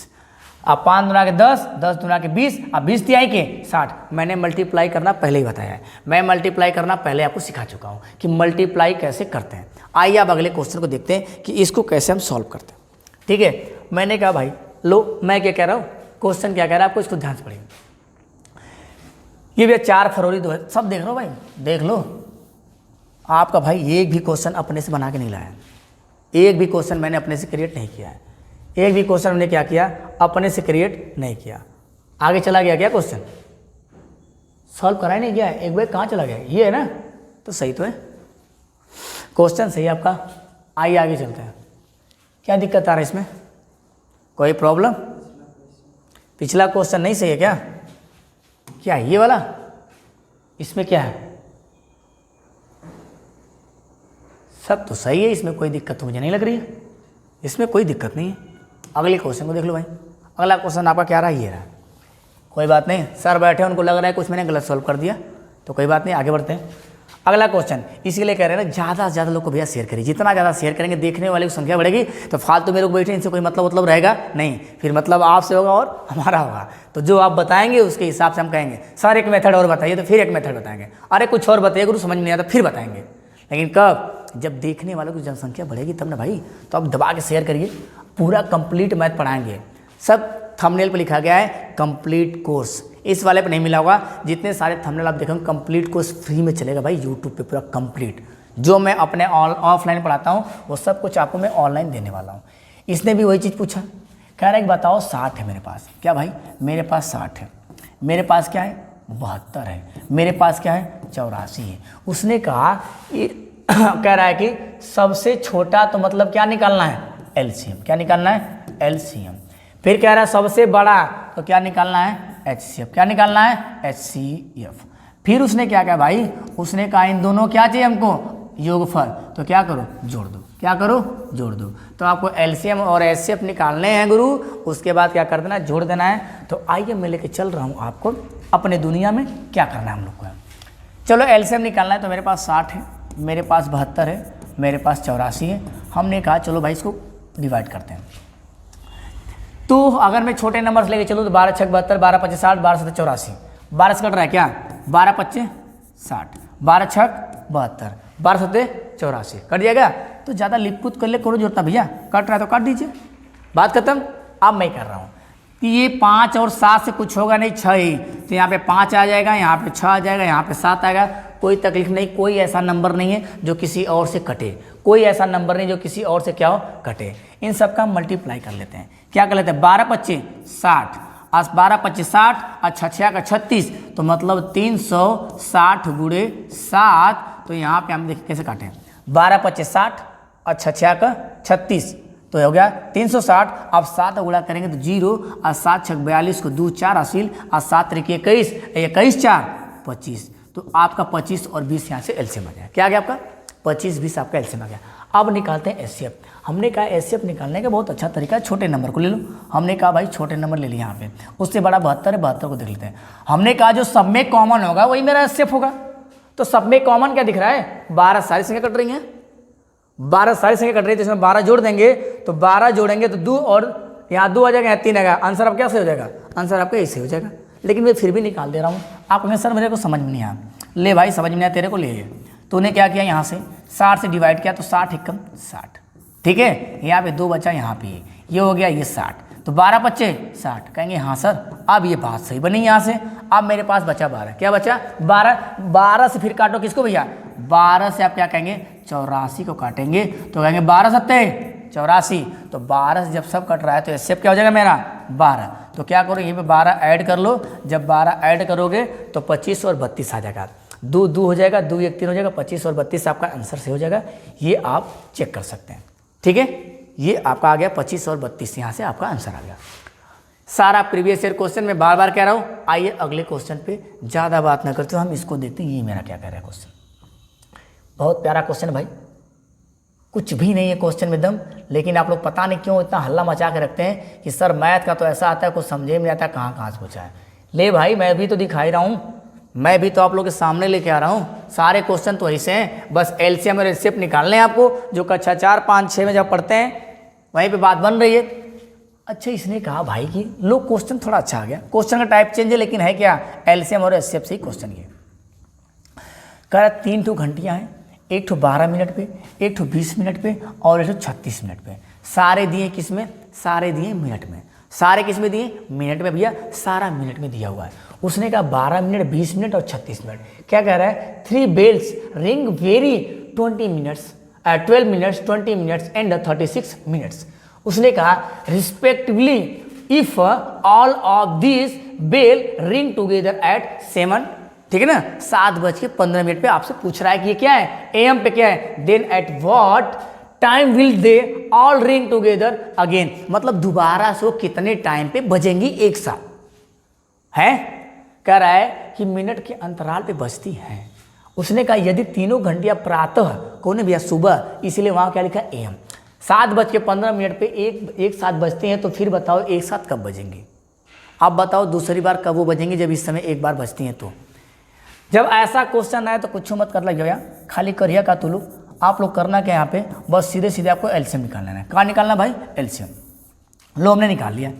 अब 5 दूना के 10, 10 दूना के 20, अब 20 तिहाई के 60। मैंने मल्टीप्लाई करना पहले ही बताया है, मैं मल्टीप्लाई करना पहले आपको सिखा चुका हूँ कि मल्टीप्लाई कैसे करते हैं। आइए अब अगले क्वेश्चन को देखते हैं कि इसको कैसे हम सॉल्व करते हैं। ठीक है, मैंने कहा भाई लो मैं क्या कह रहा हूँ, क्वेश्चन क्या कह रहा है आपको इसको ध्यान से पढ़िए। ये भैया 4 फरवरी 2 सब देख लो भाई, देख लो। आपका भाई एक भी क्वेश्चन अपने से बना के नहीं लाया, एक भी क्वेश्चन मैंने अपने से क्रिएट नहीं किया है, एक भी क्वेश्चन हमने क्या किया अपने से क्रिएट नहीं किया। आगे चला गया क्या क्वेश्चन, सॉल्व करा ही नहीं गया है। एक बार कहाँ चला गया, ये है ना, तो सही तो है क्वेश्चन सही आपका। आइए आगे चलते हैं। क्या दिक्कत आ रहा है इसमें, कोई प्रॉब्लम? पिछला क्वेश्चन नहीं सही है क्या, क्या ये वाला, इसमें क्या है सब तो सही है, इसमें कोई दिक्कत तो मुझे नहीं लग रही है, इसमें कोई दिक्कत नहीं है। अगले क्वेश्चन को देख लो भाई। अगला क्वेश्चन आपका क्या रहा, ये रहा। कोई बात नहीं, सर बैठे उनको लग रहा है कुछ मैंने गलत सॉल्व कर दिया, तो कोई बात नहीं आगे बढ़ते हैं। अगला क्वेश्चन इसीलिए कह रहे हैं ना ज़्यादा से ज़्यादा लोग को भैया शेयर करिए, जितना ज़्यादा शेयर करेंगे देखने वाले की संख्या बढ़ेगी, तो फालतू मेरे को बैठे इनसे कोई मतलब रहेगा नहीं, फिर मतलब आपसे होगा और हमारा होगा। तो जो आप बताएंगे उसके हिसाब से हम कहेंगे सर एक मेथड और बताइए, तो फिर एक मेथड बताएंगे, अरे कुछ और बताइए गुरु समझ में नहीं आता फिर बताएंगे। लेकिन कब, जब देखने वालों की जनसंख्या बढ़ेगी तब ना भाई। तो आप दबा के शेयर करिए, पूरा कंप्लीट मैथ पढ़ाएंगे। सब थंबनेल पर लिखा गया है कंप्लीट कोर्स, इस वाले पे नहीं मिला होगा। जितने सारे थंबनेल आप देखोगे कंप्लीट कोर्स फ्री में चलेगा भाई यूट्यूब पे पूरा कंप्लीट। जो मैं अपने ऑफलाइन पढ़ाता हूँ वो सब कुछ आपको मैं ऑनलाइन देने वाला हूँ। इसने भी वही चीज़ पूछा, कह रहा है कि बताओ 60 है मेरे पास, क्या भाई मेरे पास 60 है, मेरे पास क्या है 72 है, मेरे पास क्या है 84 है। उसने कहा कह रहा है कि सबसे छोटा तो मतलब क्या निकालना है एलसीएम, क्या निकालना है एलसीएम। फिर कह रहा है सबसे बड़ा तो क्या निकालना है एचसीएफ, क्या निकालना है एचसीएफ। फिर उसने क्या कहा भाई, उसने कहा इन दोनों क्या चाहिए हमको, योगफल। तो क्या करो, जोड़ दो। क्या करो, जोड़ दो। तो आपको एलसीएम और एचसीएफ निकालने हैं गुरु, उसके बाद क्या कर देना है, जोड़ देना है। तो आइए मैं लेके चल रहा हूँ आपको अपने दुनिया में क्या करना है हम लोग को। चलो एलसीएम निकालना है, तो मेरे पास 60 है, मेरे पास 72 है, मेरे पास 84 है। हमने कहा चलो भाई इसको डिवाइड करते हैं। तो अगर मैं छोटे नंबर से लेके चलूँ तो 12 छक 72, 12 पच्चीस 60, 12 सत्तर 84, 12 से कट रहा है क्या, 12 पच्चीस 60, 12 छक 72, 12 सत्तर 84, कट जाएगा। तो ज़्यादा लिपकुत कर ले करो जोड़ता भैया, कट रहा है तो काट दीजिए, बात खत्म। अब मैं कर रहा हूँ कि ये 5 और 7 से कुछ होगा नहीं, 6 ही, तो यहाँ पे 5 आ जाएगा, यहाँ पे 6 आ जाएगा, यहाँ पे 7 आएगा। कोई तकलीफ नहीं, कोई ऐसा नंबर नहीं है जो किसी और से कटे, कोई ऐसा नंबर नहीं जो किसी और से क्या हो, कटे। इन सब का मल्टीप्लाई कर लेते हैं। क्या कर लेते हैं, 12 पच्चीस 60, 12 पच्चीस 60, अच्छा 6 का 36, तो मतलब 360 गुणे 7। तो यहाँ पे हम देखिए कैसे काटें, 12 पच्चीस 60, अच्छा 6 का 36, तो हो गया 360। अब 7 गुणा करेंगे तो 0, और 7 छक 42 को 2 4 हासिल, और 7 त्रिक 21, 21 4 25। तो आपका 25 और 20 यहाँ से एलसीएम आ गया। क्या आ गया आपका, 25 20 आपका एलसीएम आ गया। अब निकालते हैं एचसीएफ। हमने कहा एचसीएफ निकालने का बहुत अच्छा तरीका है, छोटे नंबर को ले लो। हमने कहा भाई छोटे नंबर ले लिया यहाँ पे, उससे बड़ा 72 है, 72 को देख लेते हैं। हमने कहा जो सब में कॉमन होगा वही मेरा एचसीएफ होगा। तो सब में कॉमन क्या दिख रहा है, 12 सारी संख्या कट रही हैं, 12 सारी संख्या कट रही है, तो इसमें 12 जोड़ देंगे, तो 12 जोड़ेंगे तो 2 और यहाँ 2 आ जाएगा, यहाँ 3 आएगा। आंसर आपका कैसे हो जाएगा, आंसर आपका ऐसे हो जाएगा। लेकिन मैं फिर भी निकाल दे रहा हूँ। आप कहेंगे सर मेरे को समझ में नहीं आया, ले भाई समझ में नहीं आया तेरे को, ले। तो उन्हें क्या किया, यहाँ से 60 से डिवाइड किया, तो 60 एकम 60, ठीक है। यहाँ पे 2 बचा, यहाँ पे ये हो गया, ये 60, तो 12 बच्चे 60। कहेंगे हाँ सर, अब ये बात सही बनी यहाँ से। अब मेरे पास बचा 12, क्या बचा 12, 12 से फिर काटो किसको भैया, 12 से आप क्या कहेंगे, 84 को काटेंगे। तो कहेंगे 12 सत्ते 84, तो 12 से जब सब कट रहा है तो एचसीएफ क्या हो जाएगा मेरा, 12। तो क्या करो, यहीं पे 12 ऐड कर लो। जब 12 ऐड करोगे तो 25 और 32 आ जाएगा, 2 2 हो जाएगा, 2 1 3 हो जाएगा, 25 और 32 आपका आंसर से हो जाएगा। ये आप चेक कर सकते हैं, ठीक है। ये आपका आ गया 25 और 32, यहाँ से आपका आंसर आ गया। सारा प्रीवियस ईयर क्वेश्चन मैं बार बार कह रहा हूँ। आइए अगले क्वेश्चन पे ज़्यादा बात ना करते हो, हम इसको देखते हैं। ये मेरा क्या कह रहा है क्वेश्चन, बहुत प्यारा क्वेश्चन भाई, कुछ भी नहीं है क्वेश्चन में दम, लेकिन आप लोग पता नहीं क्यों इतना हल्ला मचा के रखते हैं कि सर मैथ का तो ऐसा आता है, कुछ समझे में नहीं आता, कहाँ कहाँ से पूछा है। ले भाई मैं भी तो दिखा ही रहा हूँ, मैं भी तो आप लोग के सामने लेके आ रहा हूँ। सारे क्वेश्चन तो ऐसे हैं, बस एलसीएम और एचसीएफ निकालने हैं आपको, जो कक्षा 4 5 6 में जब पढ़ते हैं वहीं पे बात बन रही है। अच्छा इसने कहा भाई कि लो क्वेश्चन थोड़ा अच्छा आ गया, क्वेश्चन का टाइप चेंज है, लेकिन है क्या, एलसीएम और एचसीएफ से ही क्वेश्चन ये कह रहा 3 ठो घंटियाँ हैं, एक ठो 12 मिनट पे, एक ठो 20 मिनट पे, और एक ठो 36 मिनट पे। सारे दिए किस में, सारे दिए मिनट में। सारे किस में दिए, मिनट में भैया, सारा मिनट में दिया हुआ है। उसने कहा 12 मिनट 20 मिनट और 36 मिनट। क्या कह रहा है, 3 bells ring every 20 minutes 12 minutes 20 minutes and 36 minutes. उसने कहा respectively if all of this bell ring together at 7, ठीक है ना, 7:15 पे आपसे पूछ रहा है कि ये क्या है, एम पे क्या है, then at what time will they all ring together again, मतलब दोबारा से वो कितने टाइम पे बजेंगी एक साथ है। कह रहा है कि मिनट के अंतराल पे बजती हैं। उसने कहा यदि तीनों घंटियां प्रातः कौन भैया, सुबह, इसीलिए वहां क्या लिखा एम, 7:15 पे एक साथ बजते हैं, तो फिर बताओ एक साथ कब बजेंगे। आप बताओ दूसरी बार कब वो बजेंगे, जब इस समय एक बार बजती हैं। तो जब ऐसा क्वेश्चन आए तो कुछ मत कर लगे भैया, खाली करिए का तो लोग आप लोग करना क्या यहाँ पे, बस सीधे सीधे आपको एलसीएम निकालना है। कहाँ निकालना भाई, एलसीएम। लो हमने निकाल लिया,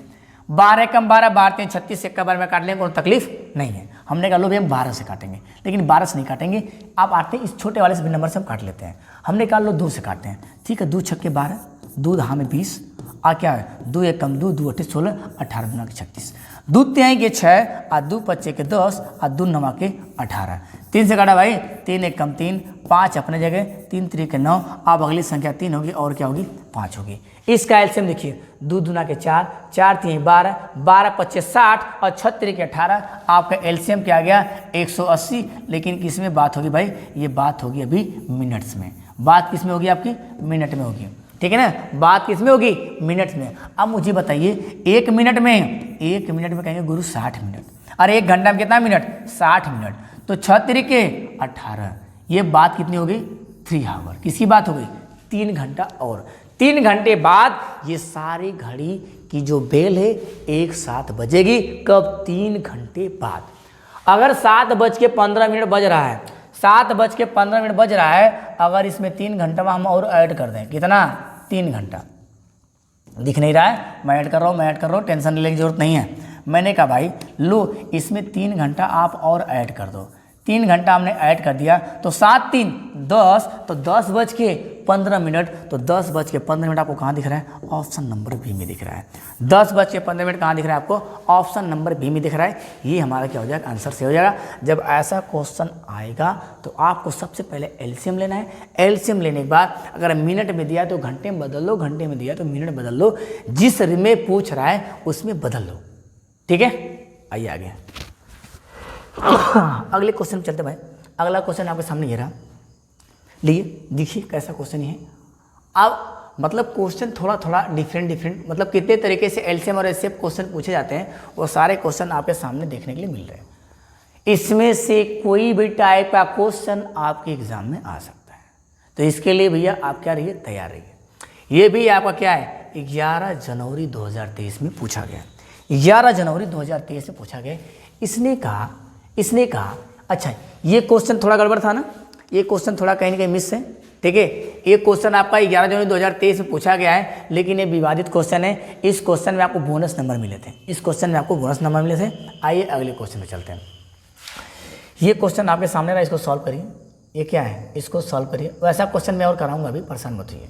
12 कम 12 12 36 एक का बार में काट लेंगे, कोई तकलीफ नहीं है। हमने कहा लो भाई हम 12 से काटेंगे, लेकिन 12 से नहीं काटेंगे, आप आते हैं इस छोटे वाले से भी नंबर से हम काट लेते हैं। हमने कहा लो 2 से काटते हैं, ठीक है। 2 छक्के 12, 2 दहा में 20, आ क्या है 2 एक कम 2, 2 8 16, 18 दूना के 36, 2 3 के 6, और 2 5 के 10, और 2 9 के 18। 3 से काटा भाई, 3 एक कम 3, 5 अपने जगह, 3 3 के 9। अब अगली संख्या 3 होगी और क्या होगी, 5 होगी। इसका एलसीएम देखिए, 2 दूना के 4, 4 3 12, 12 25 60, और 36 के 18। आपका एलसीएम क्या आ गया, 180। लेकिन किस में बात होगी भाई, ये बात होगी अभी मिनट्स में। बात किस में होगी आपकी, मिनट में होगी, ठीक है ना, बात किस में होगी, मिनट में। अब मुझे बताइए 1 मिनट में, 1 मिनट में कहेंगे गुरु 60 मिनट, और 1 घंटा में कितना मिनट, 60 मिनट। तो 6 तिरिके 18, ये बात कितनी हो गई 3 आवर, किसकी बात हो गई 3 घंटा। और 3 घंटे बाद ये सारी घड़ी की जो बेल है एक साथ बजेगी। कब 3 घंटे बाद। अगर 7:15 बज रहा है, 7:15 बज रहा है, अगर इसमें 3 घंटा में हम और ऐड कर दें, कितना 3 घंटा, दिख नहीं रहा है, मैं ऐड कर रहा हूँ, टेंशन लेने की जरूरत नहीं है। मैंने कहा भाई लो इसमें 3 घंटा आप और ऐड कर दो। 3 घंटा हमने ऐड कर दिया तो 7 3 10, तो 10:15, तो 10:15 आपको कहाँ दिख रहा है, ऑप्शन नंबर बी में दिख रहा है। 10:15 कहाँ दिख रहा है आपको, ऑप्शन नंबर बी में दिख रहा है। ये हमारा क्या हो जाएगा, आंसर से हो जाएगा। जब ऐसा क्वेश्चन आएगा तो आपको सबसे पहले एलसीएम लेना है। एलसीएम लेने के बाद अगर मिनट में दिया तो घंटे में बदल लो, घंटे में दिया तो मिनट बदल लो, जिस में पूछ रहा है उसमें बदल लो, ठीक है। आइए आगे अगले क्वेश्चन चलते भाई। अगला क्वेश्चन आपके सामने ये रहा, लिए देखिए कैसा क्वेश्चन है। अब मतलब क्वेश्चन थोड़ा थोड़ा डिफरेंट, मतलब कितने तरीके से एलसीएम और एचसीएफ क्वेश्चन पूछे जाते हैं, वो सारे क्वेश्चन आपके सामने देखने के लिए मिल रहे हैं। इसमें से कोई भी टाइप का क्वेश्चन आपके एग्जाम में आ सकता है। तो इसके लिए भैया आप क्या रहिए, तैयार रहिए। ये भी आपका क्या है, 11 जनवरी 2023 में पूछा गया। 11 जनवरी 2023 में पूछा गया। इसने कहा अच्छा ये क्वेश्चन थोड़ा गड़बड़ था ना, ये क्वेश्चन थोड़ा कहीं ना कहीं मिस है, ठीक है। ये क्वेश्चन आपका 11 जनवरी 2023 में पूछा गया है, लेकिन ये विवादित क्वेश्चन है। इस क्वेश्चन में आपको बोनस नंबर मिले थे। आइए अगले क्वेश्चन में चलते हैं। ये क्वेश्चन आपके सामने रहा, इसको सॉल्व करिए। ये क्या है, इसको सॉल्व करिए। वैसा क्वेश्चन मैं और कराऊंगा, अभी परेशान मत होइए।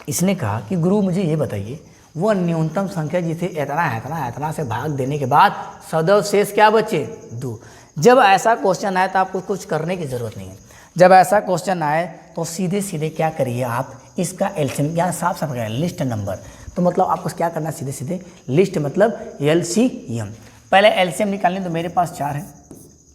इसने कहा कि गुरु मुझे ये बताइए, वो न्यूनतम संख्या जिसे इतना से भाग देने के बाद सदैव शेष क्या बचे, 2। जब ऐसा क्वेश्चन आए तो आपको कुछ करने की ज़रूरत नहीं है। जब ऐसा क्वेश्चन आए तो सीधे क्या करिए आप, इसका एलसीएम या साफ लिस्ट नंबर। तो मतलब आपको क्या करना है, सीधे लिस्ट मतलब एलसीएम। पहले एलसीएम निकालने, तो मेरे पास 4 है,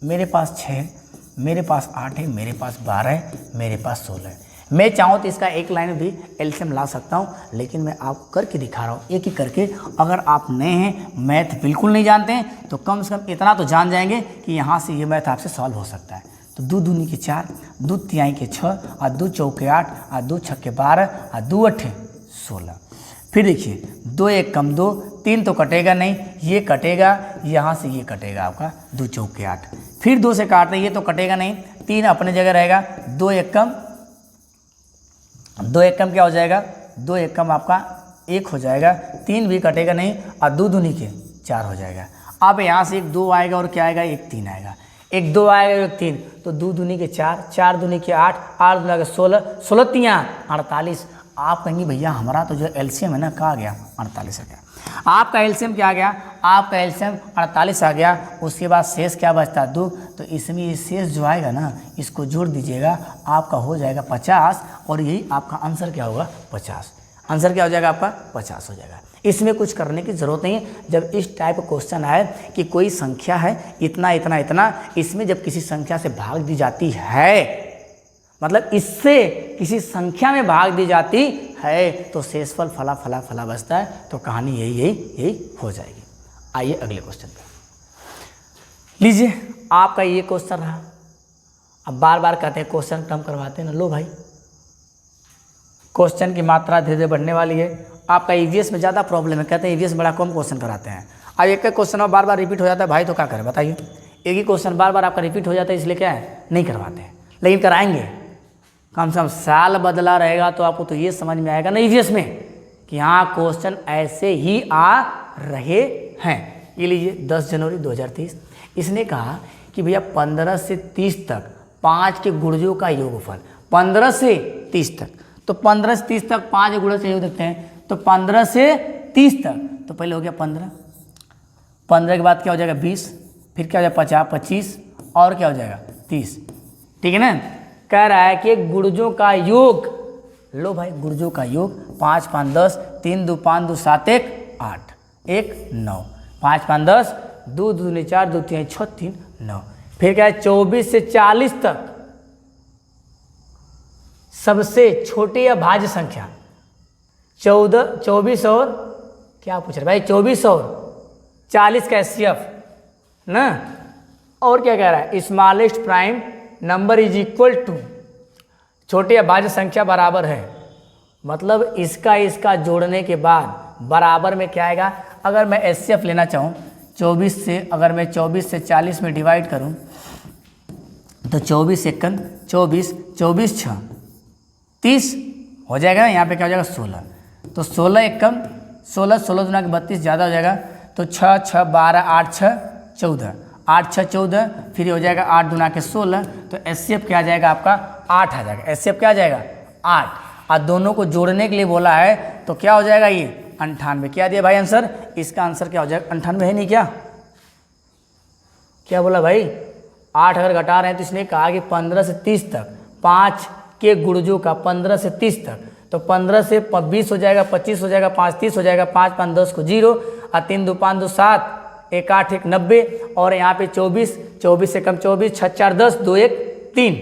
मेरे पास 6 है, मेरे पास 8 है, मेरे पास 12 है, मेरे पास 16 है। मैं चाहूँ तो इसका एक लाइन भी एलसीएम ला सकता हूँ, लेकिन मैं आपको करके दिखा रहा हूँ एक ही करके। अगर आप नए हैं, मैथ बिल्कुल नहीं जानते हैं, तो कम से कम इतना तो जान जाएंगे कि यहाँ से ये मैथ आपसे सॉल्व हो सकता है। तो 2 दूनी के 4, 2 तिहाई के 6, और 2 चौके 8, और 2 छक्के 12, और 2 अट्ठे 16। फिर देखिए 2 1 कम 2, 3 तो कटेगा नहीं, ये कटेगा, यहाँ से ये कटेगा आपका 2 चौके 8। फिर 2 से काटते, ये तो कटेगा नहीं, 3 अपने जगह रहेगा, 2 1 कम क्या हो जाएगा, 2 1 कम आपका 1 हो जाएगा, 3 भी कटेगा नहीं, और 2 दूनी के 4 हो जाएगा। अब यहाँ से 1 2 आएगा और क्या आएगा, 1 3 आएगा, 1 2 आएगा 1 3, तो 2 दूनी के 4, 4 दूनी के 8, 8 दूनी के 16, 16 तियाँ 48। आप कहेंगे भैया हमारा तो जो एलसीएम है ना कहाँ गया, 48 आ गया। आपका एलसीएम क्या आ गया, आपका एलसीएम 48 आ गया। उसके बाद शेष क्या बचता है, 2। तो इसमें ये शेष जो आएगा ना, इसको जोड़ दीजिएगा, आपका हो जाएगा 50, और यही आपका आंसर क्या होगा, 50। आंसर क्या हो जाएगा आपका, 50 हो जाएगा। इसमें कुछ करने की ज़रूरत नहीं है। जब इस टाइप का क्वेश्चन आए कि कोई संख्या है इतना इतना इतना, इसमें जब किसी संख्या से भाग दी जाती है, मतलब इससे किसी संख्या में भाग दी जाती है, तो शेषफल फला फला फला बचता है। तो कहानी यही हो जाएगी। आइए अगले क्वेश्चन पे लीजिए। आपका ये क्वेश्चन रहा। अब बार बार कहते हैं क्वेश्चन कम करवाते हैं ना, लो भाई क्वेश्चन की मात्रा धीरे धीरे बढ़ने वाली है। आपका ईवीएस में ज़्यादा प्रॉब्लम है, कहते हैं ईवीएस में बड़ा कम क्वेश्चन कराते हैं। अब एक क्वेश्चन बार बार रिपीट हो जाता है भाई, तो क्या करें बताइए। एक ही क्वेश्चन बार बार आपका रिपीट हो जाता है, इसलिए क्या है नहीं करवाते हैं, लेकिन कराएंगे। कम से कम साल बदला रहेगा तो आपको तो ये समझ में आएगा ना ईवीएस में कि हाँ क्वेश्चन ऐसे ही आ रहे हैं। ये लीजिए 10 जनवरी 2023। इसने कहा कि भैया 15 से 30 तक 5 के गुणजों का योगफल, 15 से 30 तक, तो 15 से 30 तक 5 के गुणज का योग देखते हैं। तो 15 से 30 तक, तो पहले हो गया 15, 15 के बाद क्या हो जाएगा 20, फिर क्या हो जाएगा 50, 25, और क्या हो जाएगा 30, ठीक है ना। कह रहा है कि गुणजों का योग, लो भाई गुणजों का योग 5 5 10, 3 2 5 2 7 1 8, 1 9, 5 5 10, 2 2 4, 2 3 6 3 9। फिर क्या है 24 से 40 तक सबसे छोटी या भाज्य संख्या 14, 24 और क्या पूछ रहे भाई, 24 और 40 का एचसीएफ ना, और क्या कह रहा है, smallest prime number is equal to, छोटी अभाज्य संख्या बराबर है, मतलब इसका जोड़ने के बाद बराबर में क्या आएगा। अगर मैं एचसीएफ लेना चाहूँ 24 से, अगर मैं 24 से 40 में डिवाइड करूँ तो 24 एकम 24, 24 6 30 हो जाएगा ना, यहाँ पे क्या हो जाएगा 16, तो 16 एकम 16, 16 दुना के 32 ज़्यादा हो जाएगा, तो 6 6 12 8 6 14, 8 6 14, फिर हो जाएगा 8 दुना के 16, तो एचसीएफ क्या आ जाएगा आपका 8 आ जाएगा। एचसीएफ क्या आ जाएगा 8, और दोनों को जोड़ने के लिए बोला है तो क्या हो जाएगा ये 98। क्या दिया भाई आंसर, इसका आंसर क्या हो जाएगा 98 है नहीं क्या, क्या बोला भाई 8 अगर घटा रहे हैं तो इसने कहा कि 15 से 30 तक 5 के गुणजों का 15 से 30 तक, तो 15 से 20 हो जाएगा, 25 हो जाएगा, 5 30 हो जाएगा, 5 5 10 को 0, और 3 2 5 2 7, 1 8 1 90, और यहाँ पे 24, 24 से कम 24, 6 4 10, 2 1 3,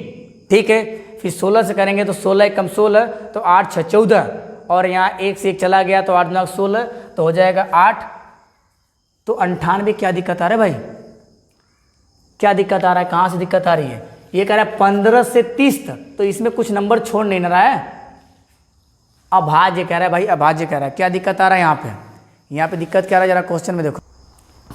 ठीक है। फिर 16 से करेंगे तो 16 कम 16, तो 8 6 14, और यहाँ 1 से 1 चला गया तो 8 9 16, तो हो जाएगा 8, तो 98। क्या दिक्कत आ रहा है भाई, क्या दिक्कत आ रहा है, कहाँ से दिक्कत आ रही है, ये कह रहा है 15 से 30 तक, तो इसमें कुछ नंबर छोड़ नहीं रहा है, अभाज्य कह रहा है भाई, अभाज्य कह रहा है। क्या दिक्कत आ रहा है यहाँ पे दिक्कत क्या आ रहा है, जरा क्वेश्चन में देखो,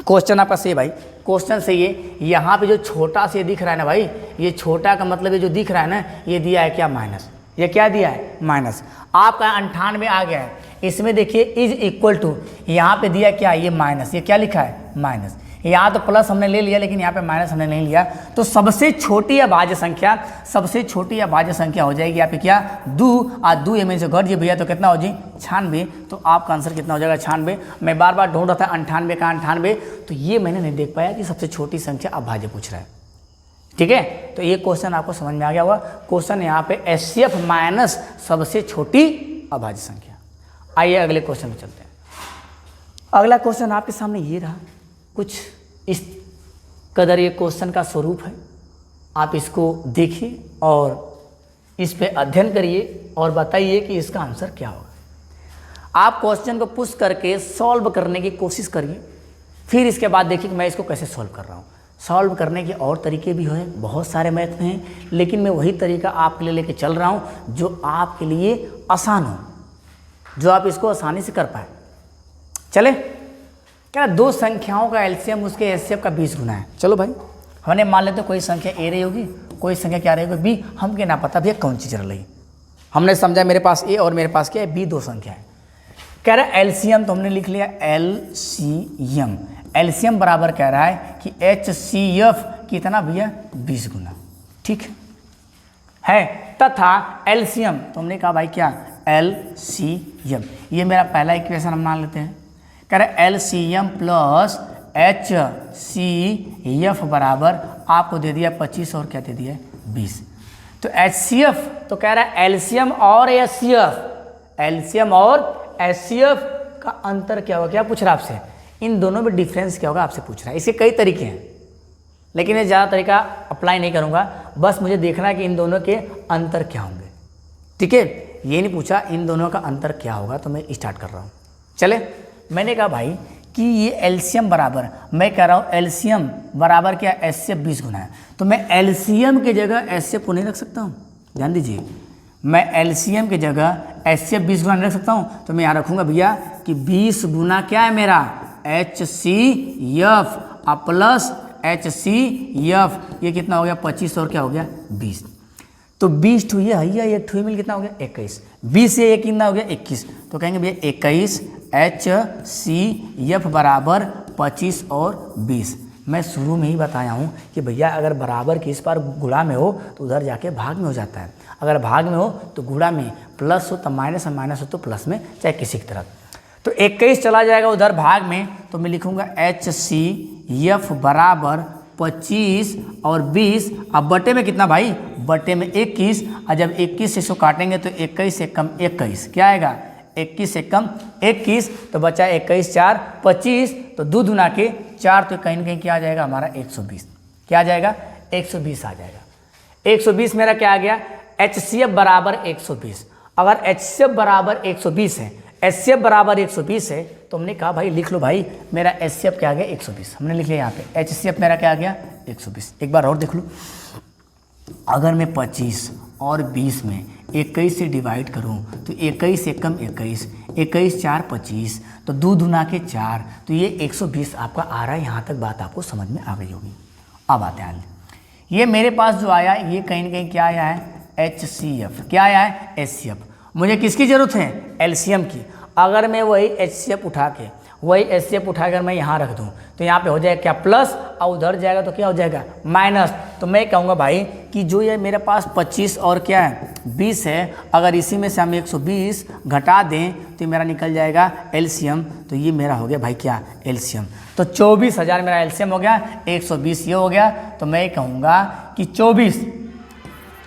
क्वेश्चन आपका सही है भाई, क्वेश्चन सही है। यहाँ पे जो छोटा से दिख रहा है ना भाई, ये छोटा का मतलब ये जो दिख रहा है ना, ये दिया है क्या माइनस, ये क्या दिया है माइनस, आपका 98 आ गया है। इसमें देखिए इज इक्वल टू, यहाँ पे दिया क्या, ये माइनस, ये क्या लिखा है माइनस, यहाँ तो प्लस हमने ले लिया लेकिन यहाँ पे माइनस हमने नहीं लिया, तो सबसे छोटी अभाज्य संख्या, सबसे छोटी अभाज्य संख्या हो जाएगी यहाँ पे क्या 2, और 2 एम से घट जी भैया, तो कितना हो जी 96, तो आपका आंसर कितना हो जाएगा 96। मैं बार बार ढूंढ रहा था 98 का 98, तो ये मैंने नहीं देख पाया कि सबसे छोटी संख्या अभाज्य पूछ रहा है, ठीक है। तो ये क्वेश्चन आपको समझ में आ गया होगा, क्वेश्चन यहाँ पे एचसीएफ माइनस सबसे छोटी अभाज्य संख्या। आइए अगले क्वेश्चन में चलते हैं। अगला क्वेश्चन आपके सामने ये रहा, कुछ इस कदर ये क्वेश्चन का स्वरूप है, आप इसको देखिए और इस पे अध्ययन करिए और बताइए कि इसका आंसर क्या होगा। आप क्वेश्चन को पुश करके सॉल्व करने की कोशिश करिए, फिर इसके बाद देखिए कि मैं इसको कैसे सॉल्व कर रहा हूँ। सॉल्व करने के और तरीके भी हैं, बहुत सारे मैथ में हैं, लेकिन मैं वही तरीका आपके लिए लेके चल रहा हूँ जो आपके लिए आसान हो, जो आप इसको आसानी से कर पाए। चले, क्या दो संख्याओं का एलसीएम उसके एचसीएफ का 20 गुना है। चलो भाई, हमने मान लेते कोई संख्या ए रही होगी, कोई संख्या क्या रही होगी बी, हम क्या ना पता भैया कौन चीज़ रही। हमने समझा मेरे पास ए और मेरे पास क्या है बी, दो संख्या है। कह रहा है एलसीएम, तो हमने लिख लिया एलसीएम। एलसीएम बराबर कह रहा है कि एचसीएफ कितना भैया 20 गुना, ठीक है। तथा एलसीएम, तो हमने कहा भाई क्या एलसीएम, ये मेरा पहला इक्वेशन हम मान लेते हैं। कह रहे एलसीएम प्लस एचसीएफ बराबर आपको दे दिया 25 और क्या दे दिया 20। तो एचसीएफ, तो कह रहा है एलसीएम और एचसीएफ, एलसीएम और एचसीएफ का अंतर क्या होगा, क्या पूछ रहा है आपसे, इन दोनों में डिफरेंस क्या होगा आपसे पूछ रहा है। इसके कई तरीके हैं, लेकिन ये ज़्यादा तरीका अप्लाई नहीं करूँगा, बस मुझे देखना है कि इन दोनों के अंतर क्या होंगे, ठीक है। ये नहीं पूछा इन दोनों का अंतर क्या होगा, तो मैं स्टार्ट कर रहा हूँ। चले, मैंने कहा भाई कि ये एलसीएम बराबर, मैं कह रहा हूँ एलसीएम बराबर क्या एचसीएफ 20 गुना है, तो मैं एलसीएम की जगह एचसीएफ को नहीं रख सकता हूँ। ध्यान दीजिए, मैं एलसीएम की जगह एचसीएफ 20 गुना नहीं रख सकता हूँ, तो मैं यहाँ रखूँगा भैया कि 20 गुना क्या है मेरा एचसीएफ प्लस एचसीएफ, ये कितना हो गया 25 और क्या हो गया 20। तो 20 ठू ये है, एक ठू मिल कितना हो गया 21, 20 से एक कितना हो गया 21, तो कहेंगे भैया 21 एचसीएफ बराबर 25 और 20। मैं शुरू में ही बताया हूँ कि भैया अगर बराबर की इस बार गुणा में हो तो उधर जाके भाग में हो जाता है, अगर भाग में हो तो गुणा में, प्लस हो तो माइनस, और माइनस हो तो प्लस में, चाहे किसी की तरफ। तो 21 चला जाएगा उधर भाग में, तो मैं लिखूँगा एचसीएफ बराबर 25 और 20, अब बटे में कितना भाई, बटे में 21, और जब 21 से इसको काटेंगे तो 21 से कम 21 क्या आएगा 21 से कम 21, तो बचा 21 4 25, तो 2 दुना के 4, तो कहीं ना कहीं क्या आ जाएगा हमारा 120, क्या आ जाएगा 120 आ जाएगा। 120 मेरा क्या आ गया एचसीएफ बराबर 120। अगर एचसीएफ बराबर 120 है, HCF बराबर 120 है, तो हमने कहा भाई लिख लो भाई, मेरा HCF क्या आ गया 120, हमने लिख लिया यहाँ पे HCF मेरा क्या आ गया 120। एक बार और देख लो, अगर मैं 25 और 20 में 21 से डिवाइड करूँ तो 21 एकम 21, 21 4 25, तो 2 दूना के 4, तो ये 120 आपका आ रहा है। यहाँ तक बात आपको समझ में आ गई होगी। अब आते हैं, ये मेरे पास जो आया ये कहीं ना कहीं क्या आया है HCF, क्या आया है HCF। मुझे किसकी ज़रूरत है LCM की। अगर मैं वही HCF उठा के अगर मैं यहाँ रख दूँ तो यहाँ पे हो जाएगा क्या प्लस, और उधर जाएगा तो क्या हो जाएगा माइनस। तो मैं कहूँगा भाई कि जो ये मेरे पास 25 और क्या है 20 है, अगर इसी में से हम 120 घटा दें तो मेरा निकल जाएगा LCM। तो ये मेरा हो गया भाई क्या LCM। तो 24,000 मेरा LCM हो गया, 120 ये हो गया। तो मैं कहूँगा कि 24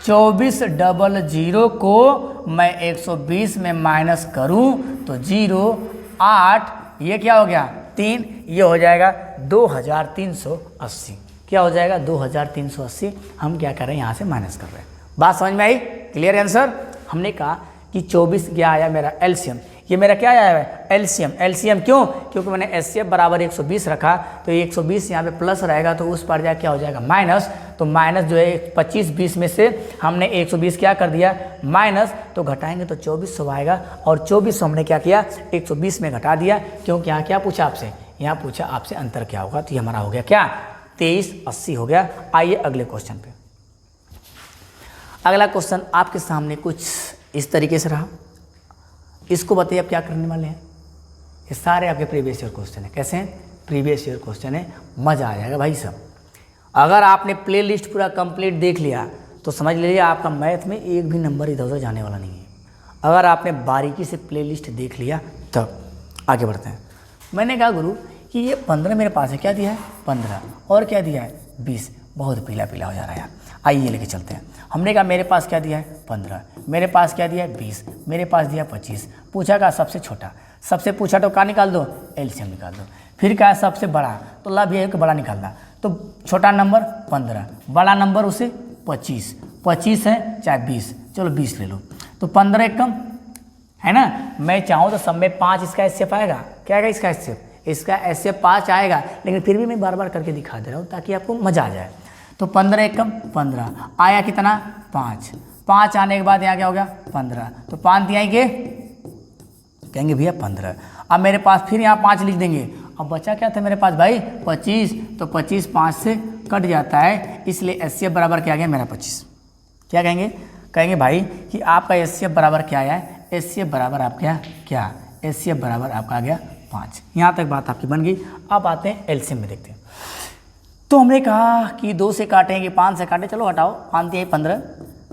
00 को मैं 120 में माइनस करूँ तो 0 8, ये क्या हो गया 3, ये हो जाएगा 2380। क्या हो जाएगा 2380। हम क्या कर रहे हैं यहाँ से माइनस कर रहे हैं। बात समझ में आई, क्लियर आंसर। हमने कहा कि 24 क्या आया मेरा LCM, ये मेरा क्या आया है LCM क्यों, क्योंकि मैंने HCF बराबर 120 रखा, तो 120 यहाँ पे प्लस रहेगा तो उस पर जाए क्या हो जाएगा माइनस। तो माइनस जो है 25-20 में से हमने 120 क्या कर दिया माइनस, तो घटाएंगे तो 2400 आएगा, और 2400 हमने क्या किया 120 में घटा दिया, क्योंकि यहाँ क्या पूछा आपसे, यहाँ पूछा आपसे अंतर क्या होगा। तो ये हमारा हो गया क्या 2380 हो गया। आइए अगले क्वेश्चन पे। अगला क्वेश्चन आपके सामने कुछ इस तरीके से रहा। इसको बताइए आप क्या करने वाले हैं। ये सारे आपके प्रीवियस ईयर क्वेश्चन है। कैसे हैं, प्रीवियस ईयर क्वेश्चन है, मज़ा आ जाएगा भाई सब। अगर आपने प्ले लिस्ट पूरा कंप्लीट देख लिया तो समझ लीजिए आपका मैथ में एक भी नंबर इधर उधर जाने वाला नहीं है। अगर आपने बारीकी से प्ले लिस्ट देख लिया तब आगे बढ़ते हैं। मैंने कहा गुरु कि ये 15 मेरे पास है, क्या दिया है 15, और क्या दिया है 20, बहुत पीला पीला हो जा रहा है यार। आइए लेके चलते हैं। हमने कहा मेरे पास क्या दिया है 15, मेरे पास क्या दिया है 20, मेरे पास दिया 25। पूछा का सबसे छोटा, सबसे पूछा तो क्या निकाल दो LCM निकाल दो। फिर क्या है सबसे बड़ा, तो लाभ ये है कि बड़ा निकालना। तो छोटा नंबर 15, बड़ा नंबर उसे 25 है चाहे 20, चलो 20 ले लो। तो 15 एक कम है ना। मैं चाहूँ तो सब में 5 इसका HCF आएगा। क्या आएगा इसका HCF, इसका HCF 5 आएगा, लेकिन फिर भी मैं बार बार करके दिखा दे रहा हूँ ताकि आपको मज़ा आ जाए। तो 15 एक कम 15 आया, कितना 5 आने के बाद यहाँ क्या हो गया 15, तो 5 दिया के कहेंगे भैया 15। अब मेरे पास फिर यहाँ 5 लिख देंगे। अब बचा क्या था मेरे पास भाई 25, तो 25 5 से कट जाता है, इसलिए HCF बराबर क्या आ गया मेरा 25। क्या कहेंगे भाई कि आपका HCF बराबर क्या आया है, HCF बराबर आपका क्या HCF बराबर आपका आ गया 5। यहाँ तक बात आपकी बन गई। अब आते हैं LCM में देखते हैं। तो हमने कहा कि 2 से काटेंगे 5 से काटें, चलो हटाओ, 5 दिए 15,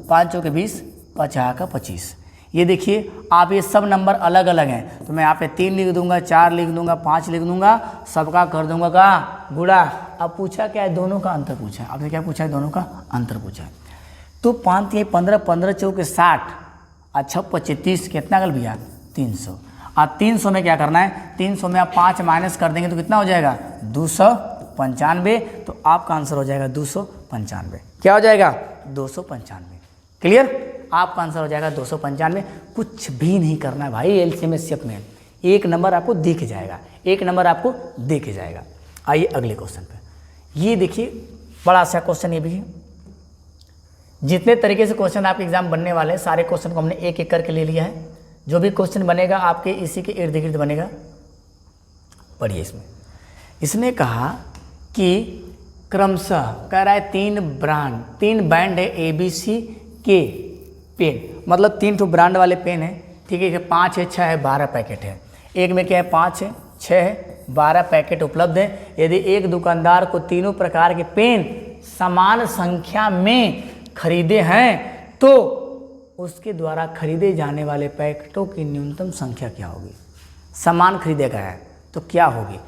5 चौके 20, 50 का 25। ये देखिए आप ये सब नंबर अलग अलग हैं, तो मैं यहाँ पे 3 लिख दूंगा, 4 लिख दूंगा, 5 लिख दूंगा, सबका कर दूंगा का गुणा। अब पूछा क्या है दोनों का अंतर पूछा है आपने, क्या पूछा है दोनों का अंतर पूछा है। तो 5 दिए 15, 15 चौके 60, अच्छा 25 कितना गल भैया 300। अब 300 में क्या करना है, 300 में आप 5 माइनस कर देंगे तो कितना हो जाएगा 295। तो आपका आंसर हो जाएगा 295। क्या हो जाएगा 295। क्लियर, आपका आंसर हो जाएगा 295। कुछ भी नहीं करना है भाई LCM HCF में, एक नंबर आपको देखे जाएगा, एक नंबर आपको देखे जाएगा। आइए अगले क्वेश्चन पे। ये देखिए बड़ा सा क्वेश्चन, ये भी है। जितने तरीके से क्वेश्चन आपके एग्जाम बनने वाले हैं सारे क्वेश्चन को हमने एक एक करके ले लिया है। जो भी क्वेश्चन बनेगा आपके इसी के इर्द गिर्द बनेगा। पढ़िए इसमें, इसने कहा कि क्रमशः कह रहा है 3 बैंड है ABC के पेन, मतलब 3 ठो ब्रांड वाले पेन है, ठीक है। 5 है 6 है 12 पैकेट है। एक में क्या है 5 है 6 है 12 पैकेट उपलब्ध है। यदि एक दुकानदार को तीनों प्रकार के पेन समान संख्या में खरीदे हैं तो उसके द्वारा खरीदे जाने वाले पैकेटों की न्यूनतम संख्या क्या होगी। समान खरीदे गया है तो क्या होगी।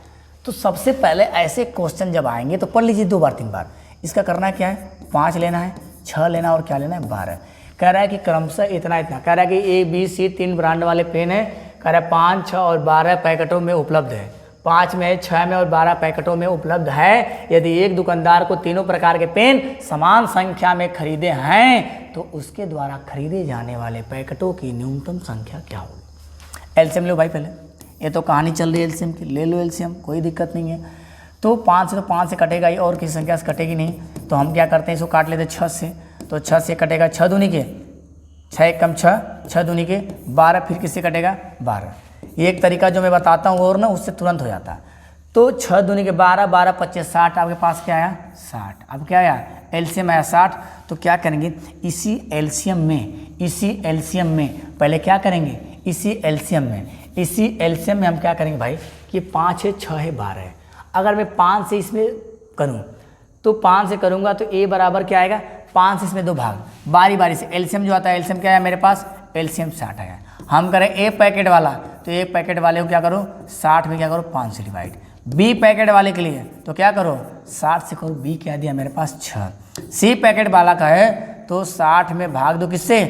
तो सबसे पहले ऐसे क्वेश्चन जब आएंगे तो पढ़ लीजिए 2 बार 3 बार। इसका करना क्या है 5 लेना है, 6 लेना है और क्या लेना है 12। कह रहा है कि क्रमशः इतना कह रहा है कि ABC 3 ब्रांड वाले पेन है। कह रहा है 5, 6 और 12 पैकेटों में उपलब्ध है। 5 में 6 में और 12 पैकेटों में उपलब्ध है। यदि एक दुकानदार को तीनों प्रकार के पेन समान संख्या में खरीदे हैं तो उसके द्वारा खरीदे जाने वाले पैकेटों की न्यूनतम संख्या क्या होगी। एलसीएम लो भाई पहले, ये तो कहानी चल रही है एलसीएम की, ले लो एलसीएम, कोई दिक्कत नहीं है। तो 5 से कटेगा ही, और किसी संख्या से कटेगी नहीं, तो हम क्या करते हैं इसको काट लेते 6 से। तो 6 से कटेगा 6 दूनी के 6 एक कम 6, 6 दूनी के 12, फिर किससे कटेगा 12। ये एक तरीका जो मैं बताता हूँ और ना उससे तुरंत हो जाता है। तो 6 दूनी के 12, 12 25 60, आपके पास क्या आया 60। अब क्या आया एलसीएम आया 60। तो क्या करेंगे इसी एलसीएम में पहले क्या करेंगे, इसी एलसीएम में हम क्या करेंगे भाई कि 5 है 6 है 12 है। अगर मैं 5 से इसमें करूँ तो 5 से करूँगा तो a बराबर क्या आएगा 5 से इसमें 2 भाग, बारी बारी से एलसीएम जो आता है, एलसीएम क्या आया मेरे पास, एलसीएम 60 आया। हम करें ए पैकेट वाला, तो एक पैकेट वाले को क्या करो 60 में क्या करो 5 से डिवाइड। बी पैकेट वाले के लिए तो क्या करो 60 से करो, बी क्या दिया मेरे पास 6। सी पैकेट वाला का है तो 60 में भाग दो किससे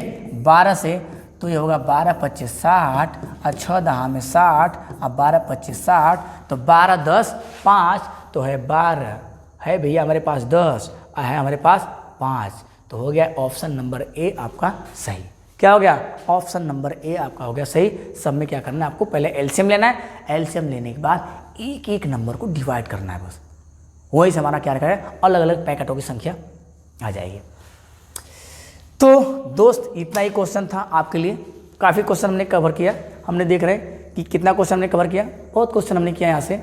12 से, तो ये होगा 12 25 60 और 6 दहा में 60 और 12 25 60, तो 12 10 5, तो है 12 है भैया हमारे पास 10 और है हमारे पास 5, तो हो गया ऑप्शन नंबर ए आपका सही। क्या हो गया ऑप्शन नंबर ए आपका हो गया सही। सब में क्या करना है आपको पहले एलसीएम लेना है, एलसीएम लेने के बाद एक एक नंबर को डिवाइड करना है बस, वही से हमारा क्या है अलग अलग पैकेटों की संख्या आ जाएगी। तो दोस्त इतना ही क्वेश्चन था आपके लिए, काफ़ी क्वेश्चन हमने कवर किया, हमने देख रहे कि कितना क्वेश्चन हमने कवर किया, बहुत क्वेश्चन हमने किया। यहाँ से